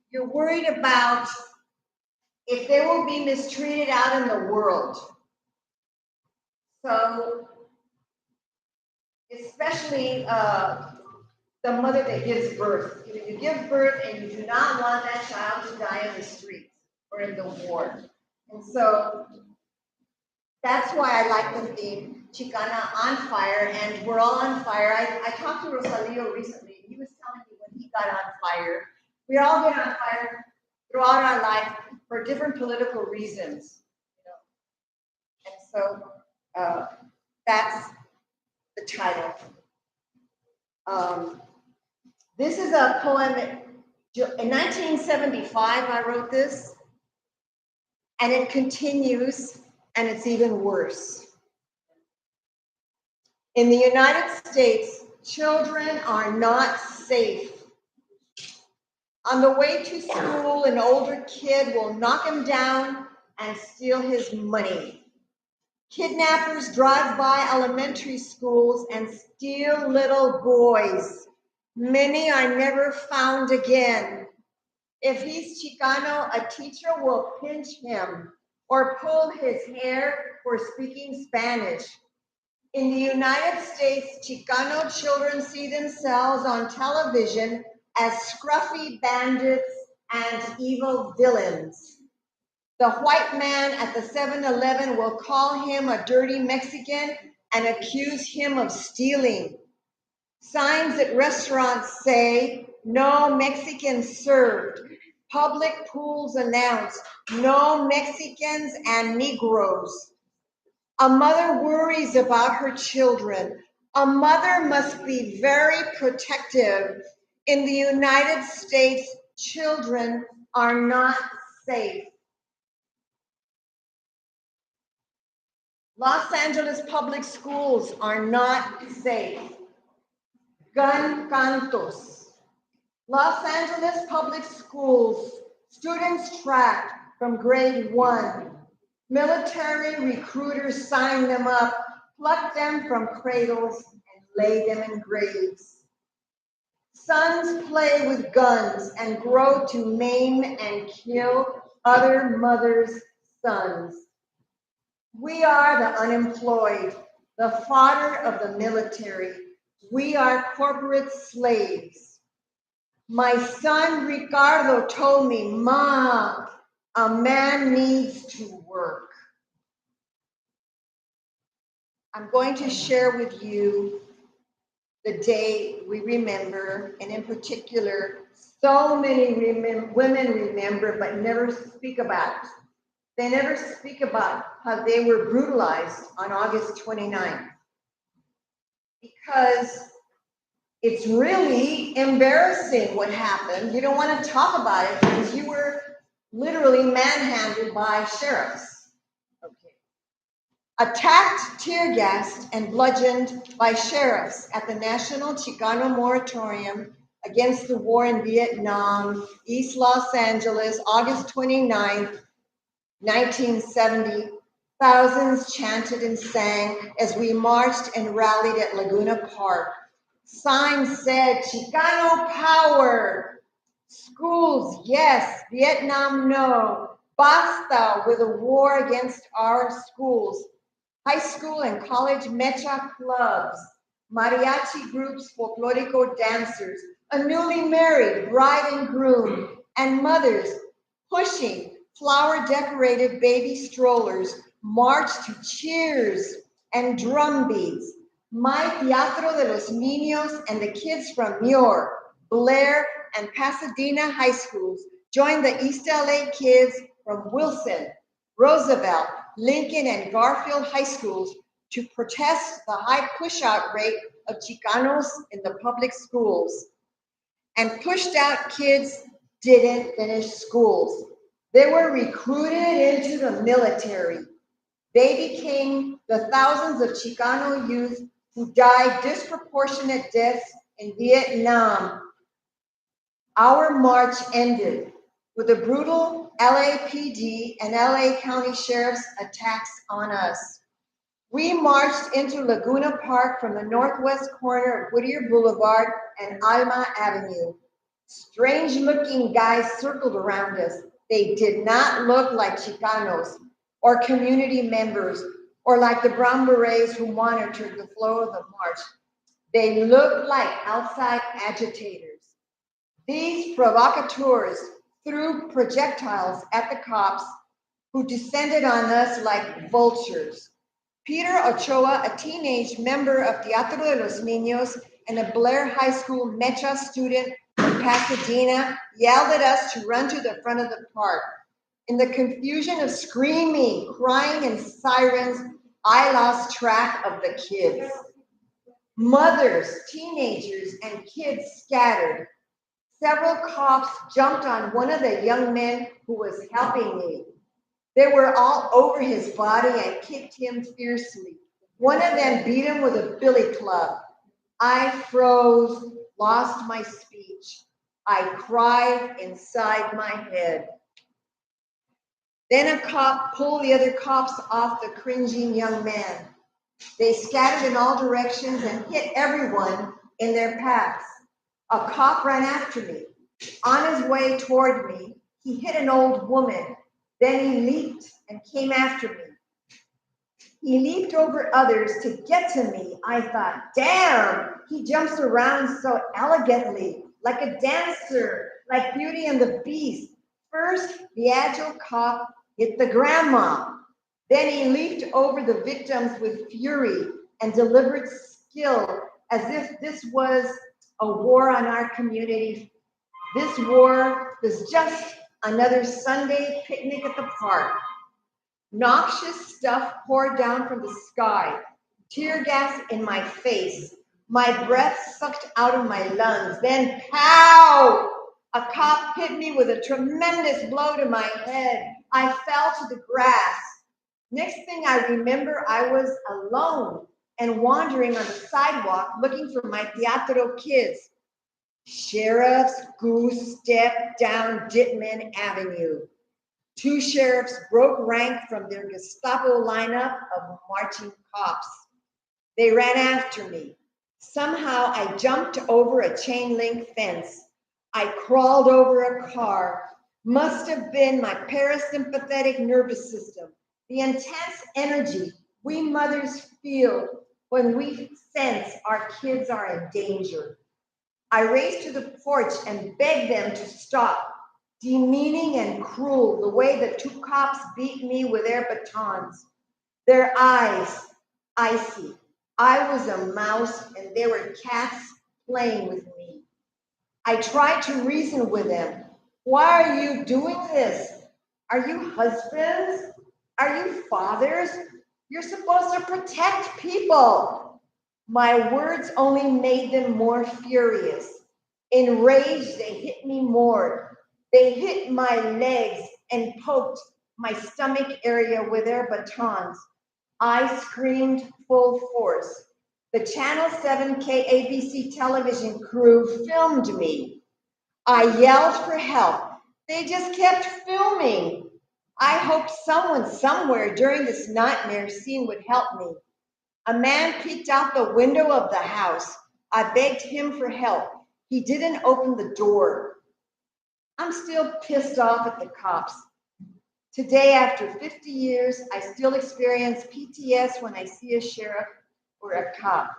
You're worried about if they will be mistreated out in the world. So, especially the mother that gives birth. You give birth and you do not want that child to die in the streets or in the war. And so, that's why I like the theme, Chicana on Fire, and we're all on fire. I talked to Rosalio recently, and he was telling me when he got on fire. We all get on fire throughout our life for different political reasons. And so that's the title. This is a poem. In 1975, I wrote this, and it continues, and it's even worse. In the United States, children are not safe. On the way to school, an older kid will knock him down and steal his money. Kidnappers drive by elementary schools and steal little boys. Many are never found again. If he's Chicano, a teacher will pinch him or pull his hair for speaking Spanish. In the United States, Chicano children see themselves on television as scruffy bandits and evil villains. The white man at the 7-Eleven will call him a dirty Mexican and accuse him of stealing. Signs at restaurants say, "No Mexicans served." Public pools announce, "No Mexicans and Negroes." A mother worries about her children. A mother must be very protective. In the United States, children are not safe. Los Angeles public schools are not safe. Gun cantos. Los Angeles public schools, students tracked from grade 1. Military recruiters sign them up, pluck them from cradles, and lay them in graves. Sons play with guns and grow to maim and kill other mothers' sons. We are the unemployed, the fodder of the military. We are corporate slaves. My son Ricardo told me, "Ma, a man needs to work." I'm going to share with you the day we remember, and in particular, so many women remember but never speak about. They never speak about how they were brutalized on August 29th. Because it's really embarrassing what happened. You don't want to talk about it because you were literally manhandled by sheriffs. Okay. Attacked, tear gassed, and bludgeoned by sheriffs at the National Chicano Moratorium against the war in Vietnam, East Los Angeles, August 29th, 1970. Thousands chanted and sang as we marched and rallied at Laguna Park. Signs said, Chicano power. Schools, yes. Vietnam, no. Basta with a war against our schools. High school and college mecha clubs, mariachi groups, folklorico dancers, a newly married bride and groom, and mothers pushing flower-decorated baby strollers marched to cheers and drum beats. My Teatro de los Niños and the kids from Muir, Blair, and Pasadena high schools joined the East LA kids from Wilson, Roosevelt, Lincoln, and Garfield high schools to protest the high push-out rate of Chicanos in the public schools. And pushed out kids didn't finish schools. They were recruited into the military. They became the thousands of Chicano youth who died disproportionate deaths in Vietnam. Our march ended with the brutal LAPD and LA County Sheriff's attacks on us. We marched into Laguna Park from the northwest corner of Whittier Boulevard and Alma Avenue. Strange-looking guys circled around us. They did not look like Chicanos or community members or like the Brown Berets who monitored the flow of the march. They looked like outside agitators. These provocateurs threw projectiles at the cops who descended on us like vultures. Peter Ochoa, a teenage member of Teatro de los Niños and a Blair High School Mecha student from Pasadena, yelled at us to run to the front of the park. In the confusion of screaming, crying, and sirens, I lost track of the kids. Mothers, teenagers, and kids scattered. Several cops jumped on one of the young men who was helping me. They were all over his body and kicked him fiercely. One of them beat him with a billy club. I froze, lost my speech. I cried inside my head. Then a cop pulled the other cops off the cringing young man. They scattered in all directions and hit everyone in their paths. A cop ran after me. On his way toward me, he hit an old woman. Then he leaped and came after me. He leaped over others to get to me. I thought, damn, he jumps around so elegantly, like a dancer, like Beauty and the Beast. First, the agile cop hit the grandma. Then he leaped over the victims with fury and deliberate skill, as if this was a war on our community. This war was just another Sunday picnic at the park. Noxious stuff poured down from the sky, tear gas in my face. My breath sucked out of my lungs. Then, pow! A cop hit me with a tremendous blow to my head. I fell to the grass. Next thing I remember, I was alone and wandering on the sidewalk looking for my Teatro kids. Sheriff's goose stepped down Dittman Avenue. Two sheriffs broke rank from their Gestapo lineup of marching cops. They ran after me. Somehow I jumped over a chain link fence. I crawled over a car. Must have been my parasympathetic nervous system. The intense energy we mothers feel when we sense our kids are in danger. I raced to the porch and begged them to stop, demeaning and cruel the way the two cops beat me with their batons. Their eyes, icy. I was a mouse and they were cats playing with me. I tried to reason with them. Why are you doing this? Are you husbands? Are you fathers? You're supposed to protect people. My words only made them more furious. Enraged, they hit me more. They hit my legs and poked my stomach area with their batons. I screamed full force. The Channel 7K ABC television crew filmed me. I yelled for help. They just kept filming. I hoped someone somewhere during this nightmare scene would help me. A man peeked out the window of the house. I begged him for help. He didn't open the door. I'm still pissed off at the cops. Today, after 50 years, I still experience PTS when I see a sheriff or a cop.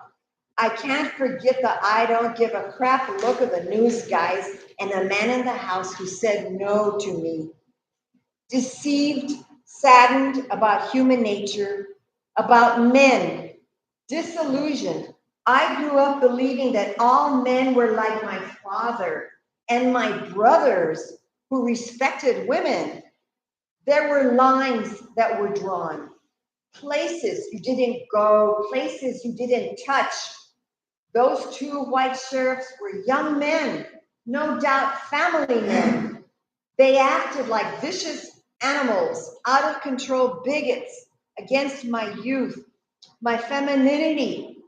I can't forget the I don't give a crap look of the news guys and the man in the house who said no to me. Deceived, saddened about human nature, about men, disillusioned. I grew up believing that all men were like my father and my brothers who respected women. There were lines that were drawn, places you didn't go, places you didn't touch. Those two white sheriffs were young men, no doubt family men. They acted like vicious animals, out of control bigots against my youth, my femininity,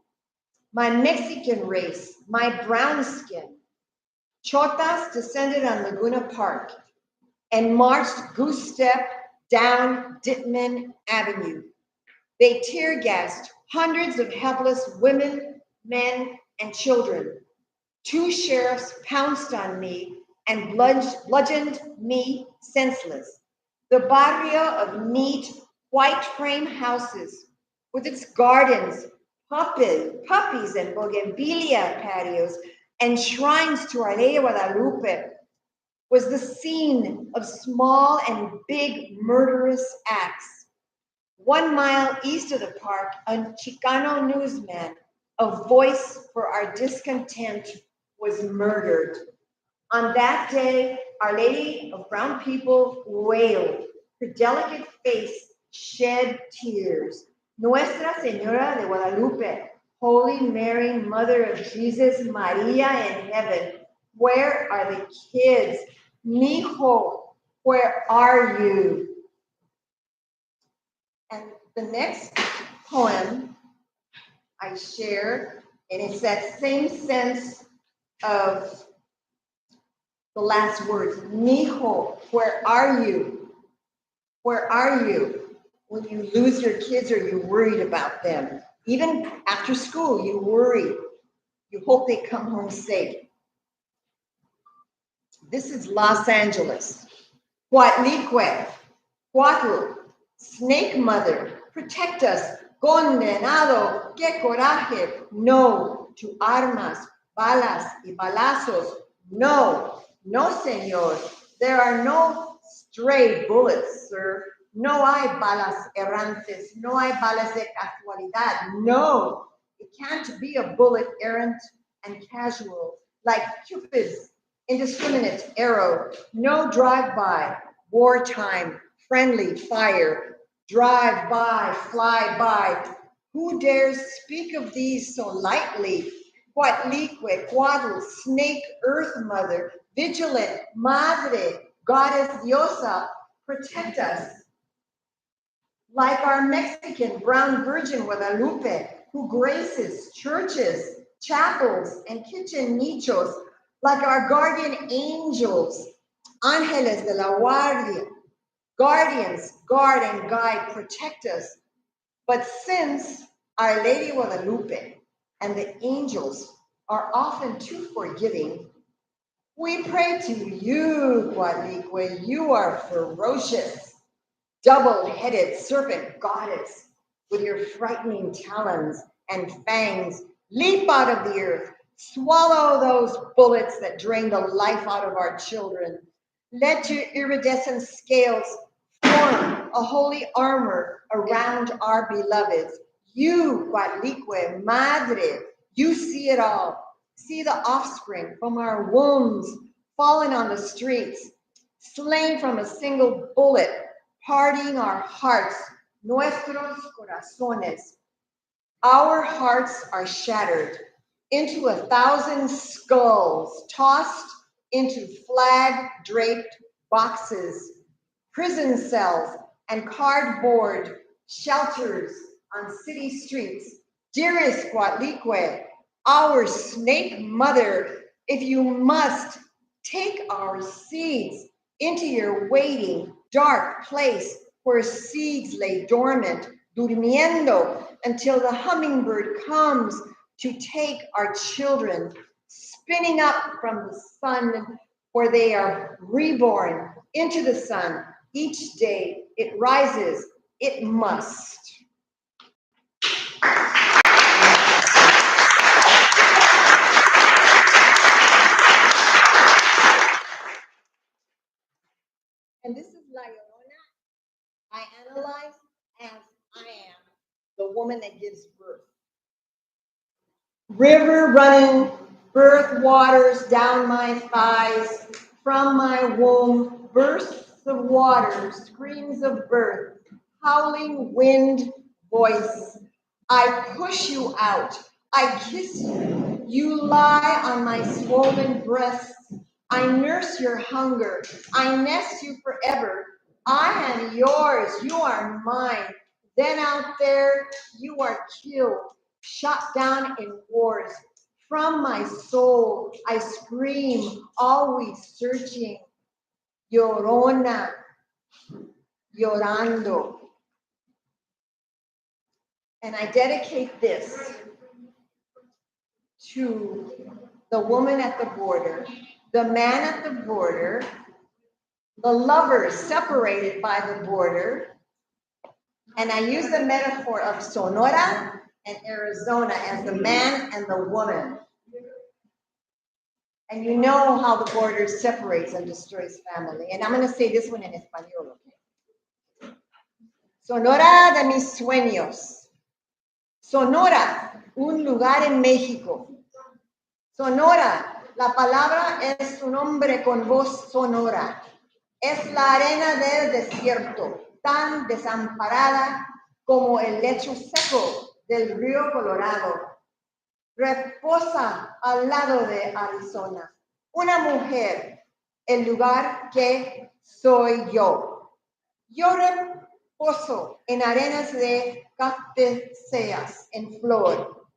my Mexican race, my brown skin. Chotas descended on Laguna Park and marched goose step down Dittman Avenue. They tear gassed hundreds of helpless women, men, and children. Two sheriffs pounced on me and bludgeoned me senseless. The barrio of neat, white frame houses with its gardens, puppies and bougainvillea patios, and shrines to Our Lady of Guadalupe was the scene of small and big murderous acts. 1 mile east of the park, a Chicano newsman, a voice for our discontent, was murdered. On that day, Our Lady of Brown People wailed. Her delicate face shed tears. Nuestra Señora de Guadalupe, Holy Mary, Mother of Jesus, Maria in heaven, where are the kids? Mijo, where are you? And the next poem I share, and it's that same sense of the last words. Mijo, where are you? Where are you? When you lose your kids or you're worried about them. Even after school, you worry. You hope they come home safe. This is Los Angeles. Coatlicue, Cuatl, Snake Mother, protect us. Condenado, que coraje. No to armas, balas y balazos. No, no, señor. There are no stray bullets, sir. No hay balas errantes. No hay balas de casualidad. No, it can't be a bullet errant and casual like Cupid's indiscriminate arrow. No drive-by, wartime, friendly fire. Drive-by, fly-by. Who dares speak of these so lightly? Coatlicue, Cuatl, Snake, Earth Mother, Vigilant, Madre, Goddess Diosa, protect us. Like our Mexican brown Virgin Guadalupe, who graces churches, chapels, and kitchen nichos, like our guardian angels, Ángeles de la Guardia, guardians, guard and guide, protect us. But since Our Lady Guadalupe and the angels are often too forgiving, we pray to you, Coatlicue. You are ferocious, double-headed serpent goddess, with your frightening talons and fangs. Leap out of the earth, swallow those bullets that drain the life out of our children. Let your iridescent scales form a holy armor around our beloveds. You, Coatlicue, Madre, you see it all. See the offspring from our wombs fallen on the streets. slain from a single bullet, parting our hearts, nuestros corazones. Our hearts are shattered into 1,000 skulls, tossed into flag-draped boxes, prison cells, and cardboard shelters on city streets. Dearest Guadalupe, our snake mother, if you must, take our seeds into your waiting, dark place where seeds lay dormant, durmiendo, until the hummingbird comes to take our children, spinning up from the sun where they are reborn into the sun. Each day it rises, it must. And this is La Llorona. I analyze as I am the woman that gives birth. River running, birth waters down my thighs, from my womb, bursts of water, screams of birth, howling wind voice. I push you out, I kiss you, you lie on my swollen breasts. I nurse your hunger, I nest you forever. I am yours, you are mine. Then out there, you are killed, shot down in wars. From my soul, I scream, always searching. Llorona, llorando. And I dedicate this to the woman at the border, the man at the border, the lovers separated by the border. And I use the metaphor of Sonora and Arizona as the man and the woman. And you know how the border separates and destroys family. And I'm going to say this one in español, okay? Sonora de mis sueños. Sonora, un lugar en México. Sonora, la palabra es un hombre con voz sonora. Es la arena del desierto, tan desamparada como el lecho seco del río Colorado. Reposa al lado de Arizona. Una mujer, el lugar que soy yo. Yo reposo en arenas de cactáceas en flor,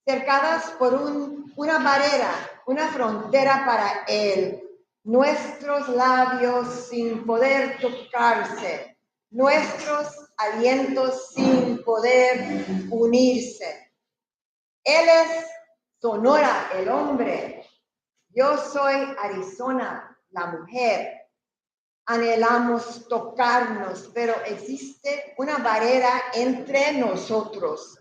cercadas por una barrera, una frontera para él. Nuestros labios sin poder tocarse, nuestros alientos sin poder unirse. Él es Sonora, el hombre. Yo soy Arizona, la mujer. Anhelamos tocarnos, pero existe una barrera entre nosotros.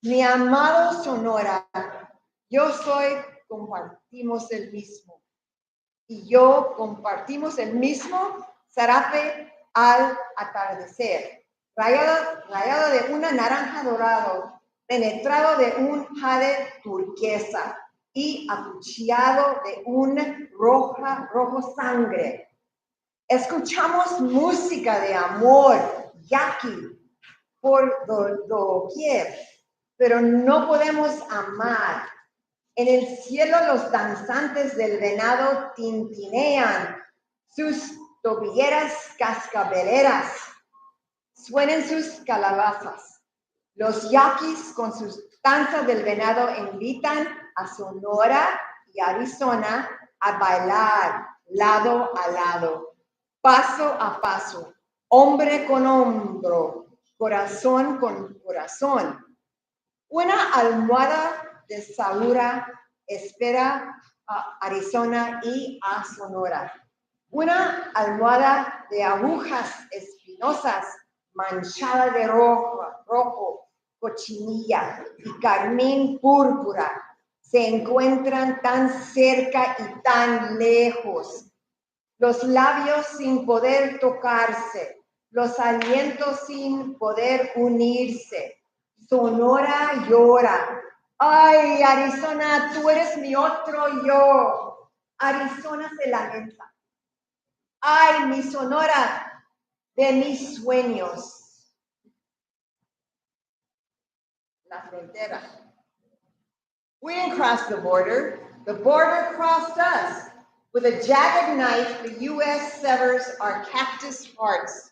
Mi amado Sonora, yo soy, compartimos el mismo. Y yo compartimos el mismo zarape al atardecer, rayado de una naranja dorado, penetrado de un jade turquesa y acuchillado de un rojo sangre. Escuchamos música de amor, yaqui, por doquier, pero no podemos amar. En el cielo los danzantes del venado tintinean, sus tobilleras cascabeleras, suenan sus calabazas. Los yaquis con sus danzas del venado invitan a Sonora y Arizona a bailar lado a lado, paso a paso, hombre con hombro, corazón con corazón. Una almohada de Saura espera a Arizona y a Sonora. Una almohada de agujas espinosas manchada de rojo, cochinilla y carmín púrpura se encuentran tan cerca y tan lejos. Los labios sin poder tocarse, los alientos sin poder unirse. Sonora llora. Ay, Arizona, tú eres mi otro yo. Arizona se lamenta. Ay, mi Sonora de mis sueños. La frontera. We didn't cross the border crossed us. With a jagged knife, the U.S. severs our cactus hearts,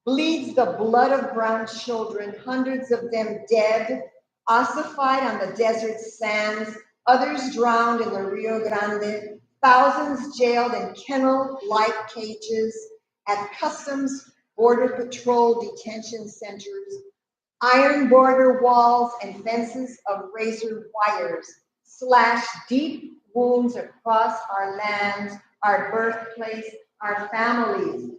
bleeds the blood of brown children, hundreds of them dead, ossified on the desert sands, others drowned in the Rio Grande, thousands jailed in kennel-like cages at customs, border patrol detention centers, iron border walls and fences of razor wires slash deep wounds across our lands, our birthplace, our families.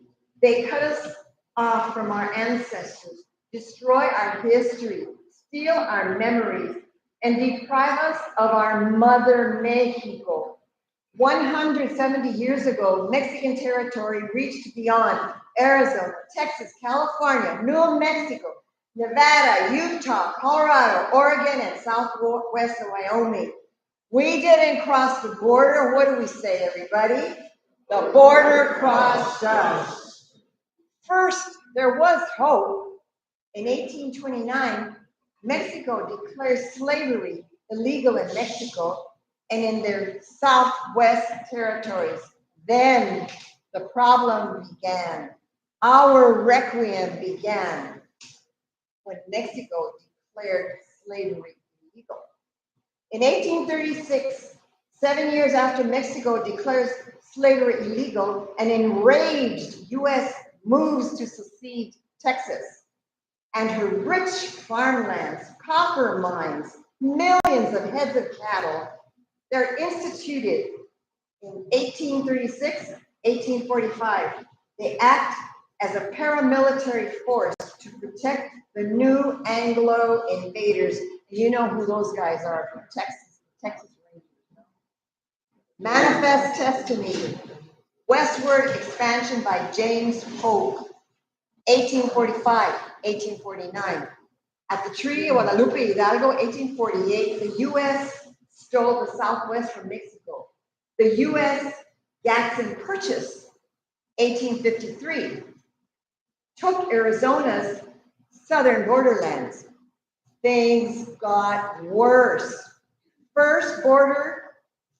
They cut us off from our ancestors, destroy our history, steal our memories, and deprive us of our mother Mexico. 170 years ago, Mexican territory reached beyond Arizona, Texas, California, New Mexico, Nevada, Utah, Colorado, Oregon, and southwest of Wyoming. We didn't cross the border. What do we say, everybody? The border crossed us. First, there was hope. In 1829, Mexico declared slavery illegal in Mexico and in their southwest territories. Then the problem began. Our requiem began when Mexico declared slavery illegal. In 1836, 7 years after Mexico declares slavery illegal, an enraged U.S. moves to secede Texas and her rich farmlands, copper mines, millions of heads of cattle. They're instituted in 1836, 1845. They act as a paramilitary force to protect the new Anglo invaders. You know who those guys are from Texas Rangers. Manifest Destiny, Westward Expansion by James Polk, 1845, 1849. At the Treaty of Guadalupe Hidalgo, 1848, the U.S. stole the Southwest from Mexico. The U.S. Jackson Purchase, 1853, took Arizona's southern borderlands. Things got worse. First border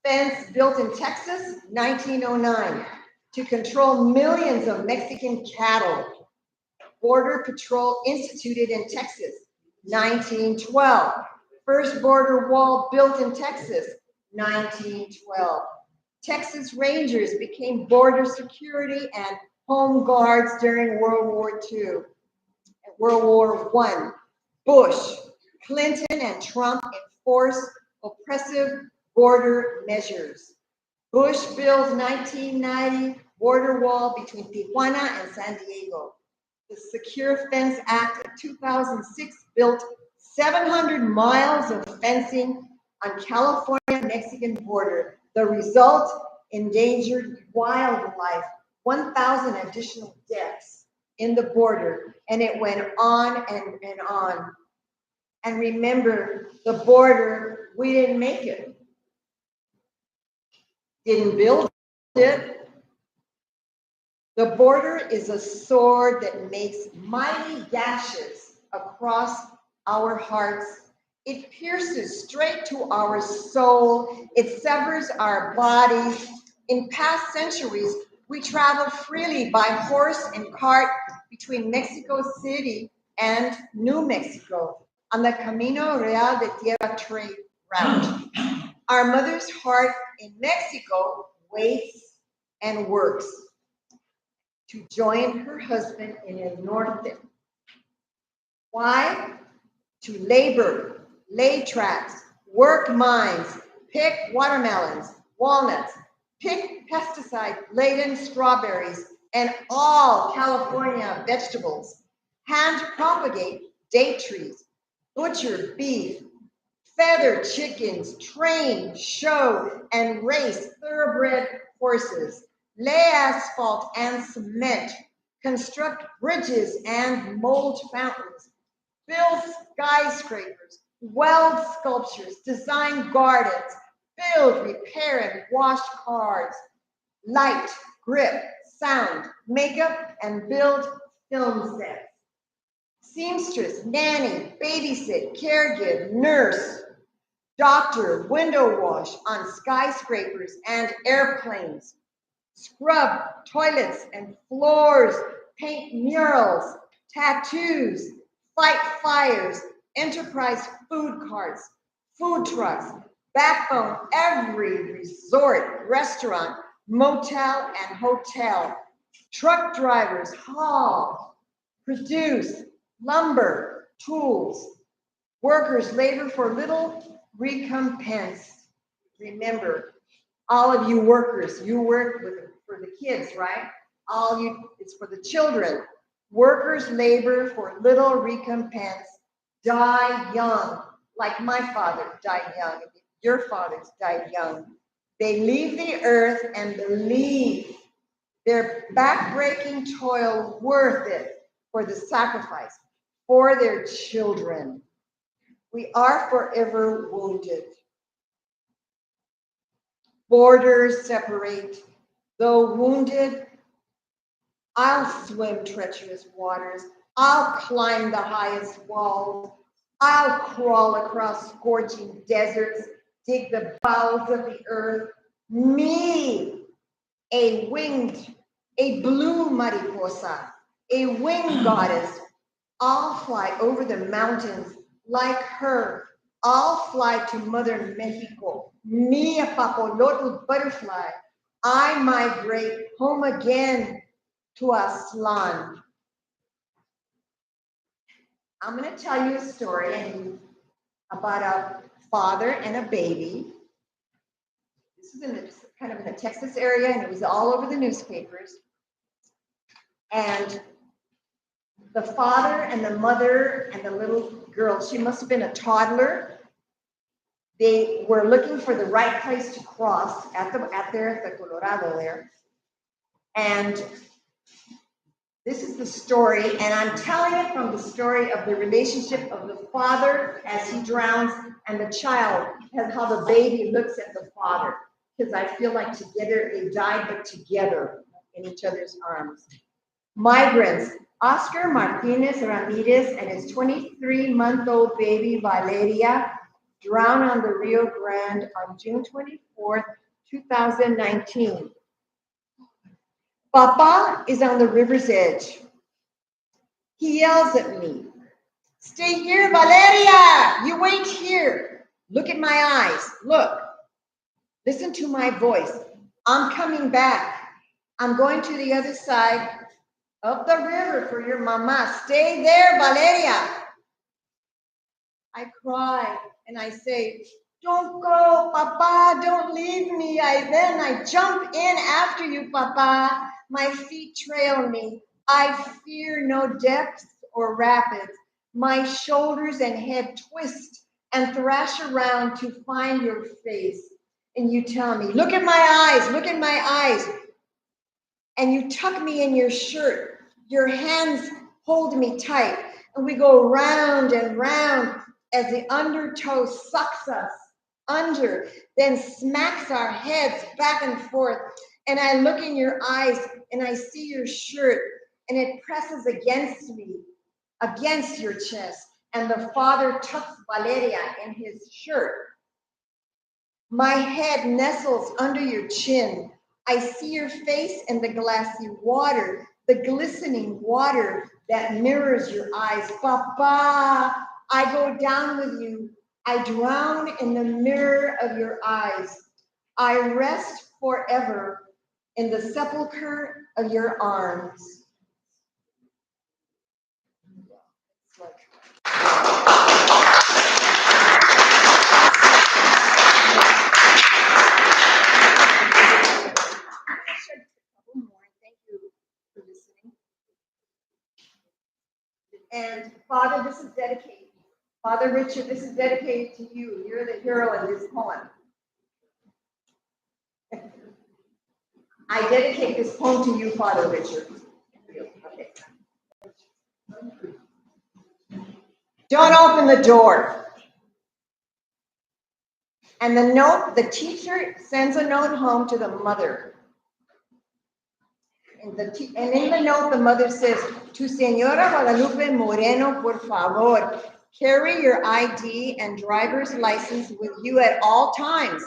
fence built in Texas, 1909, to control millions of Mexican cattle. Border Patrol instituted in Texas, 1912. First border wall built in Texas, 1912. Texas Rangers became border security and home guards during World War II and World War I. Bush, Clinton, and Trump enforced oppressive border measures. Bush builds 1990 border wall between Tijuana and San Diego. The Secure Fence Act of 2006 built 700 miles of fencing on California-Mexican border. The result, endangered wildlife, 1,000 additional deaths in the border, and it went on and on. And remember, the border, we didn't make it. Didn't build it. The border is a sword that makes mighty gashes across our hearts. It pierces straight to our soul. It severs our bodies. In past centuries, we traveled freely by horse and cart between Mexico City and New Mexico on the Camino Real de Tierra trade route. Our mother's heart in Mexico waits and works to join her husband in El Norte. Why? To labor, lay tracks, work mines, pick watermelons, walnuts, pick pesticide-laden strawberries, and all California vegetables, hand propagate date trees, butcher beef, feather chickens, train, show, and race thoroughbred horses, lay asphalt and cement, construct bridges and mold fountains, build skyscrapers, weld sculptures, design gardens, build, repair, and wash cars, light, grip, sound, makeup, and build film sets. Seamstress, nanny, babysit, caregiver, nurse, doctor, window wash on skyscrapers and airplanes. Scrub toilets and floors, paint murals, tattoos, fight fires, enterprise food carts, food trucks, backbone every resort, restaurant, motel, and hotel. Truck drivers haul, produce, lumber, tools. Workers labor for little recompense. Remember, all of you workers, you work for the kids, right? It's for the children. Workers labor for little recompense, die young, like my father died young, your fathers died young. They leave the earth and believe their backbreaking toil worth it for the sacrifice, for their children. We are forever wounded. Borders separate. Though wounded, I'll swim treacherous waters. I'll climb the highest walls. I'll crawl across scorching deserts, dig the bowels of the earth. Me, a blue mariposa, a winged goddess. I'll fly over the mountains like her. I'll fly to Mother Mexico. Me, a papalote butterfly. I migrate home again to Aslan. I'm going to tell you a story about a father and a baby. This is kind of in the Texas area, and it was all over the newspapers. And the father and the mother and the little girl, she must have been a toddler. They were looking for the right place to cross at the Colorado there. And this is the story, and I'm telling it from the story of the relationship of the father as he drowns and the child, and how the baby looks at the father. Because I feel like together they died, but together in each other's arms. Migrants, Oscar Martinez Ramirez and his 23-month-old baby Valeria drowned on the Rio Grande on June 24th, 2019. Papa is on the river's edge. He yells at me, "Stay here, Valeria! You wait here. Look at my eyes. Look. Listen to my voice. I'm coming back. I'm going to the other side of the river for your mama. Stay there, Valeria." I cry and I say, "Don't go, Papa. Don't leave me." Then I jump in after you, Papa. My feet trail me. I fear no depths or rapids. My shoulders and head twist and thrash around to find your face. And you tell me, "Look at my eyes, look at my eyes." And you tuck me in your shirt. Your hands hold me tight. And we go round and round as the undertow sucks us under, then smacks our heads back and forth. And I look in your eyes and I see your shirt and it presses against me, against your chest. And the father tucks Valeria in his shirt. My head nestles under your chin. I see your face in the glassy water, the glistening water that mirrors your eyes. Papa, I go down with you. I drown in the mirror of your eyes. I rest forever in the sepulcher of your arms. And Father, this is dedicated. Father Richard, this is dedicated to you. You're the hero in this poem. I dedicate this poem to you, Father Richard. Okay. Don't open the door. And the teacher sends a note home to the mother. And in the note, the mother says, to Señora Guadalupe Moreno, por favor, carry your ID and driver's license with you at all times.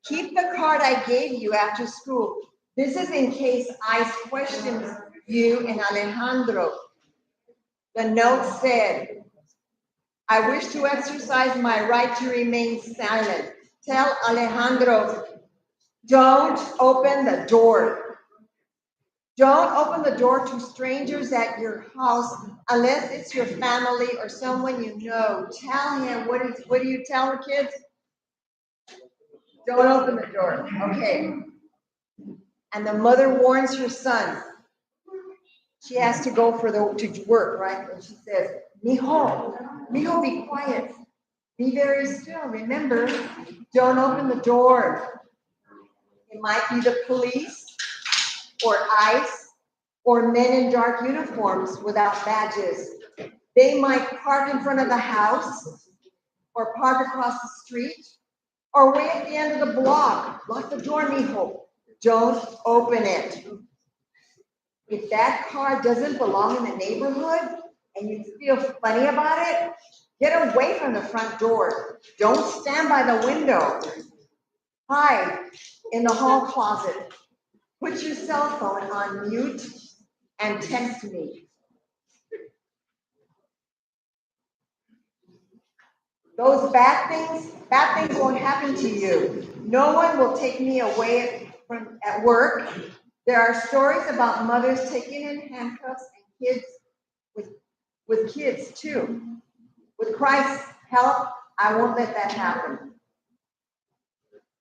Keep the card I gave you after school. This is in case ICE questions you and Alejandro. The note said, I wish to exercise my right to remain silent. Tell Alejandro, don't open the door. Don't open the door to strangers at your house unless it's your family or someone you know. Tell him, what do you tell the kids? Don't open the door. Okay. And the mother warns her son. She has to go to work, right? And she says, Mijo, be quiet. Be very still. Remember, don't open the door. It might be the police or ICE or men in dark uniforms without badges. They might park in front of the house or park across the street or way at the end of the block. Lock the door, mijo. Don't open it. If that car doesn't belong in the neighborhood and you feel funny about it, get away from the front door. Don't stand by the window. Hide in the hall closet. Put your cell phone on mute and text me. Those bad things won't happen to you. No one will take me away from at work. There are stories about mothers taking in handcuffs and kids with kids too. With Christ's help, I won't let that happen.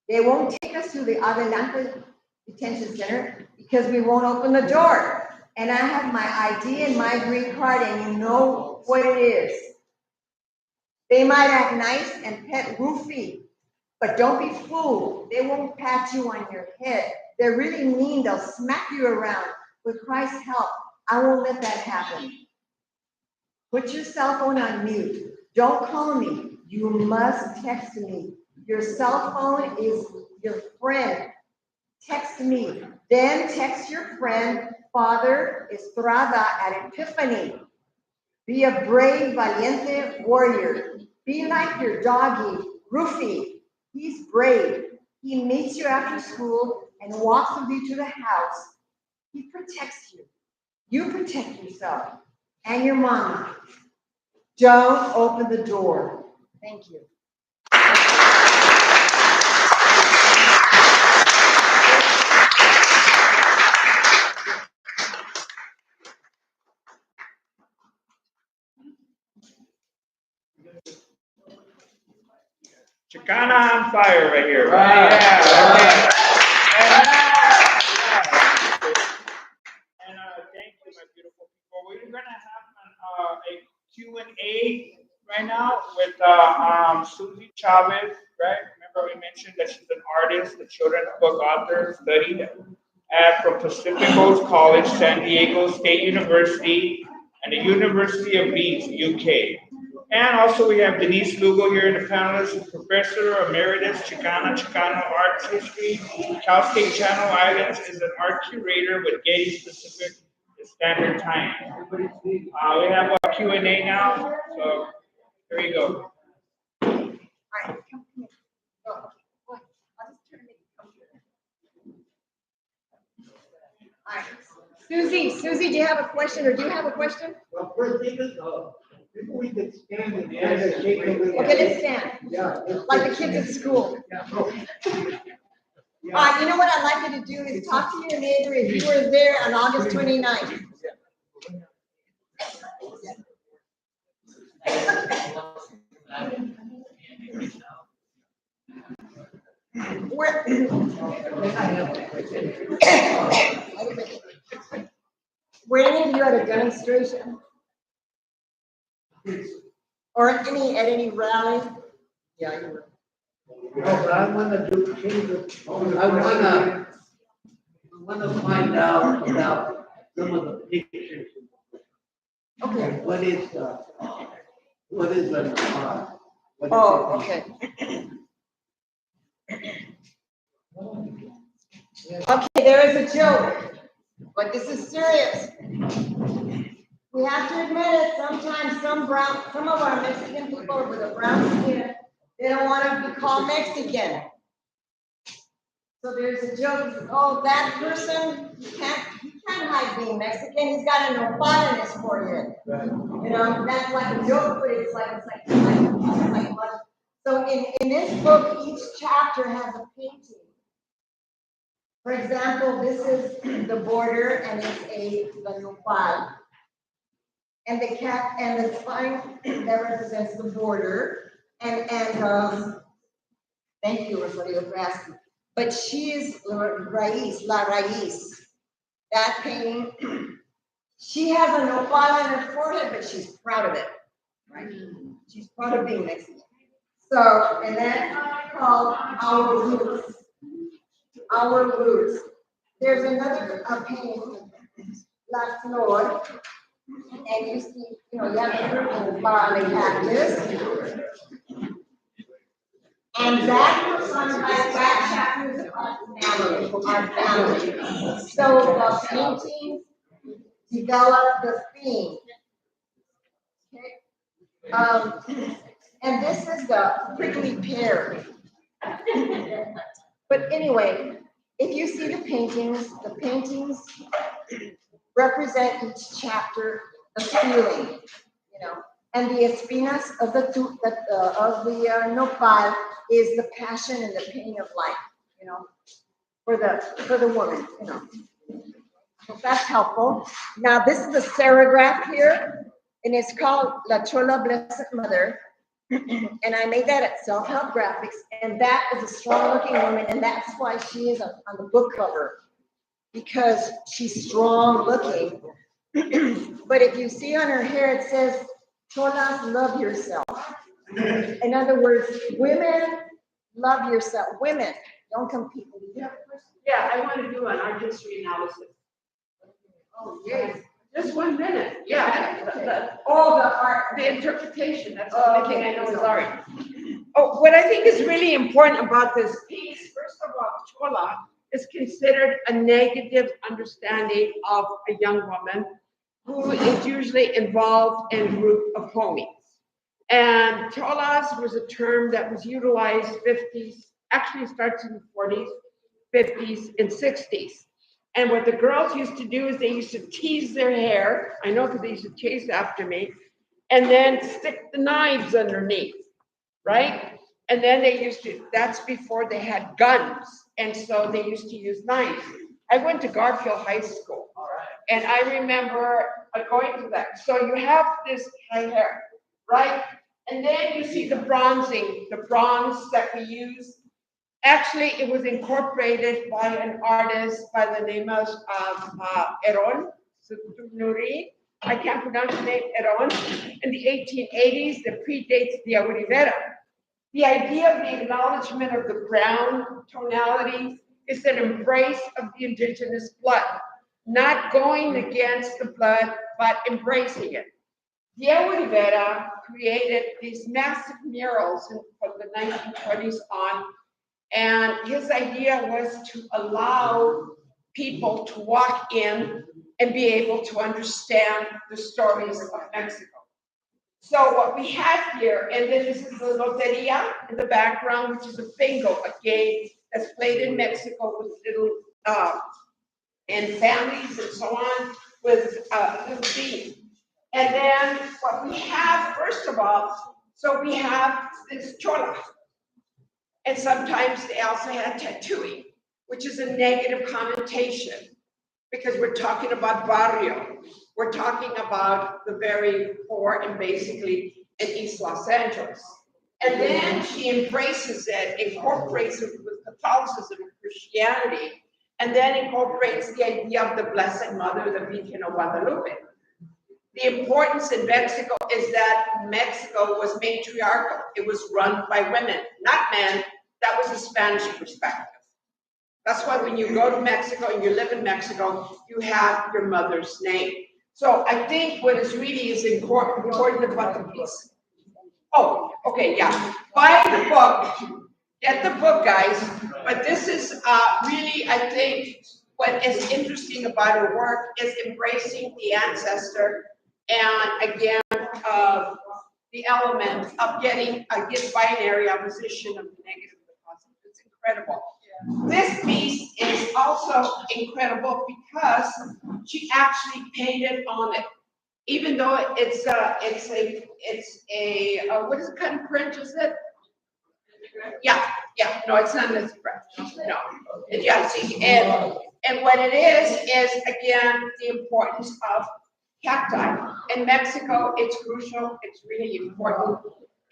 They won't take us to the Adelante Detention Center because we won't open the door. And I have my ID and my green card, and you know what it is. They might act nice and pet Rufy, but don't be fooled. They won't pat you on your head. They're really mean. They'll smack you around. With Christ's help, I won't let that happen. Put your cell phone on mute. Don't call me. You must text me. Your cell phone is your friend. Text me. Then text your friend, Father Estrada at Epiphany. Be a brave, valiente warrior. Be like your doggy, Rufy. He's brave. He meets you after school and walks with you to the house. He protects you. You protect yourself and your mama. Don't open the door. Thank you. Chicana on fire right here. Right? Yeah. And thank you, my beautiful people. We're gonna have a Q&A right now with Susie Chavez, right? Remember we mentioned that she's an artist, a children's book author, studied from Pacific Coast College, San Diego State University, and the University of Leeds, UK. And also we have Denise Lugo here in the panelist, Professor Emeritus Chicano Arts History. Cal State Channel Islands is an art curator with Getty Pacific Standard Time. We have a Q&A now, so here we go. All right, come here. Go. I'll just turn it All right. Susie, do you have a question, or do you have a question? Well, first thing is, maybe we could stand and shake a little. Okay, let's stand. Yeah. Like the kids at school. Yeah. You know what I'd like you to do is talk to your neighbor if you were there on August 29th. Were any of you at a demonstration? Or at any rally? Yeah, you were. No, but I wanna do changes. I wanna find out about some of the pictures. Okay. What is an Oh, okay. Okay, there is a joke. But this is serious. We have to admit it, sometimes some of our Mexican people with a brown skin, they don't want to be called Mexican. So there's a joke, oh, that person, he can't hide being Mexican, he's got a nopal in his forehead. You know, that's like a joke, but it's like so in this book, each chapter has a painting. For example, this is the border and it's the nopal. And the cap and the spine that represents the border. And thank you, Rosario, for asking. But she is la raíz. That painting, she has a nopal on her forehead, but she's proud of it. Right? She's proud of being Mexican. So, and that's called our roots. Our roots. There's another painting, La Flor. And you see, you have the cactus. And that personifies that chapter is our family. So the paintings develop the theme. Okay. And this is the prickly pear. But anyway, if you see the paintings represent each chapter a feeling, and the espinas of the nopal is the passion and the pain of life, for the woman, So that's helpful. Now this is a serigraph here, and it's called La Chola Blessed Mother, and I made that at Self Help Graphics, and that is a strong-looking woman, and that's why she is on the book cover. Because she's strong looking. But if you see on her hair, it says, Cholas, love yourself. In other words, women, love yourself. Women, don't compete. Yeah, I want to do an art history analysis. Oh, yes. Just 1 minute. Yeah. The interpretation, that's the only thing I know is art. Oh, what I think is really important about this piece, first of all, Chola is considered a negative understanding of a young woman who is usually involved in a group of homies. And cholas was a term that was utilized 50s, actually starts in the 40s, 50s, and 60s. And what the girls used to do is they used to tease their hair, I know because they used to chase after me, and then stick the knives underneath, right? And then they used to, that's before they had guns. And so they used to use knives. I went to Garfield High School. And I remember going to that. So you have this high hair, right? And then you see the bronzing, the bronze that we use. Actually, it was incorporated by an artist by the name of Eron Nuri. I can't pronounce the name, Eron. In the 1880s, that predates the Rivera. The idea of the acknowledgement of the brown tonality is an embrace of the indigenous blood, not going against the blood, but embracing it. Diego Rivera created these massive murals from the 1920s on, and his idea was to allow people to walk in and be able to understand the stories of Mexico. So what we have here, and then this is the loteria in the background, which is a bingo, a game that's played in Mexico with little, and families and so on, with little beans. And then what we have, first of all, so we have this chola. And sometimes they also had tattooing, which is a negative connotation, because we're talking about barrio. We're talking about the very poor and basically in East Los Angeles. And then she embraces it, incorporates it with Catholicism and Christianity, and then incorporates the idea of the Blessed Mother, the Virgin of Guadalupe. The importance in Mexico is that Mexico was matriarchal. It was run by women, not men. That was the Spanish perspective. That's why when you go to Mexico and you live in Mexico, you have your mother's name. So I think what is really important about the piece. Oh, okay, yeah. Buy the book. Get the book, guys. But this is really, I think, what is interesting about her work is embracing the ancestor and again, the element of getting a gift binary opposition of the negative and the positive. It's incredible. This piece is also incredible because she actually painted on it. Even though it's a what is the kind of print is it? Yeah, no, it's not this print. No, yeah, see, and what it is again the importance of cacti. In Mexico, it's crucial. It's really important.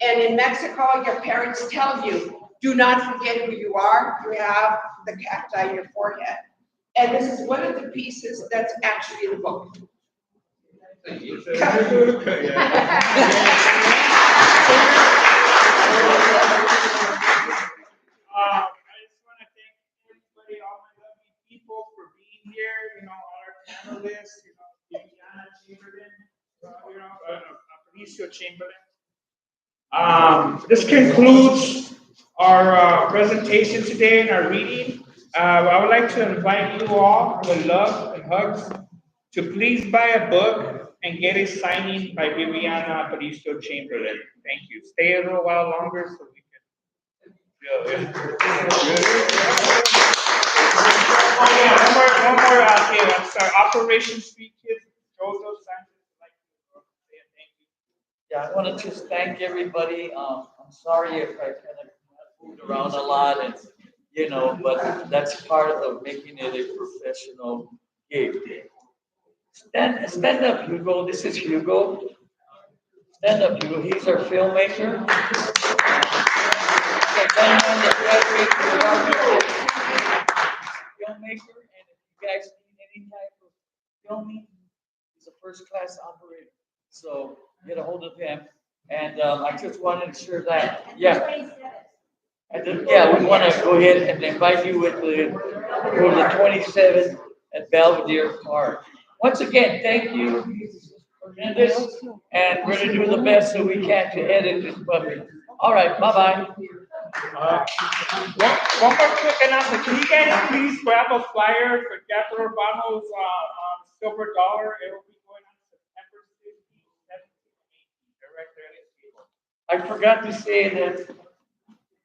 And in Mexico, your parents tell you, do not forget who you are. You have the cacti in your forehead. And this is one of the pieces that's actually in the book. I just want to thank everybody, all my lovely people for being here, all our panelists, Vibiana Chamberlain, Aparcio-Chamberlin. This concludes our presentation today and our reading. I would like to invite you all with love and hugs to please buy a book and get a signing by Vibiana Aparcio-Chamberlin. Thank you. Stay a little while longer so we can. One more here. I'm sorry. Operation Street Kids, Joseph Sanchez, would like to say a thank you. Yeah, I want to just thank everybody. I'm sorry if I kind of moved around a lot and, but that's part of making it a professional gig. Stand up, Hugo. This is Hugo. Stand up, Hugo. He's our filmmaker. Filmmaker, and if you guys need any type of filming, he's a first-class operator. So get a hold of him. And I just wanted to share that. Yeah. And then, we want to go ahead and invite you with the 27th at Belvedere Park. Once again, thank you, Hernandez, and we're going to do the best that we can to edit this puppy. All right, bye-bye. One more quick announcement. Can you guys please grab a flyer for Captain Urbano's Silver Dollar? It will be going on September 16th, 17th, 18th. Right there. I forgot to say that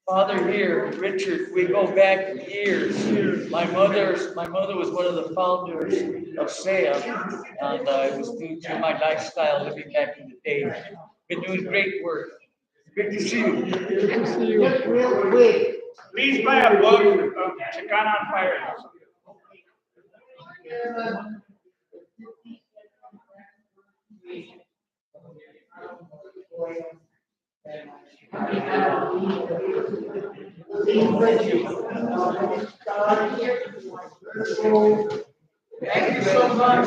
Father here, Richard, we go back years. My mother was one of the founders of SEA, and it was due to my lifestyle living back in the day. Been doing great work. Good to see you. Good to see you. Please buy a book of Chicana on Fire. Thank you so much.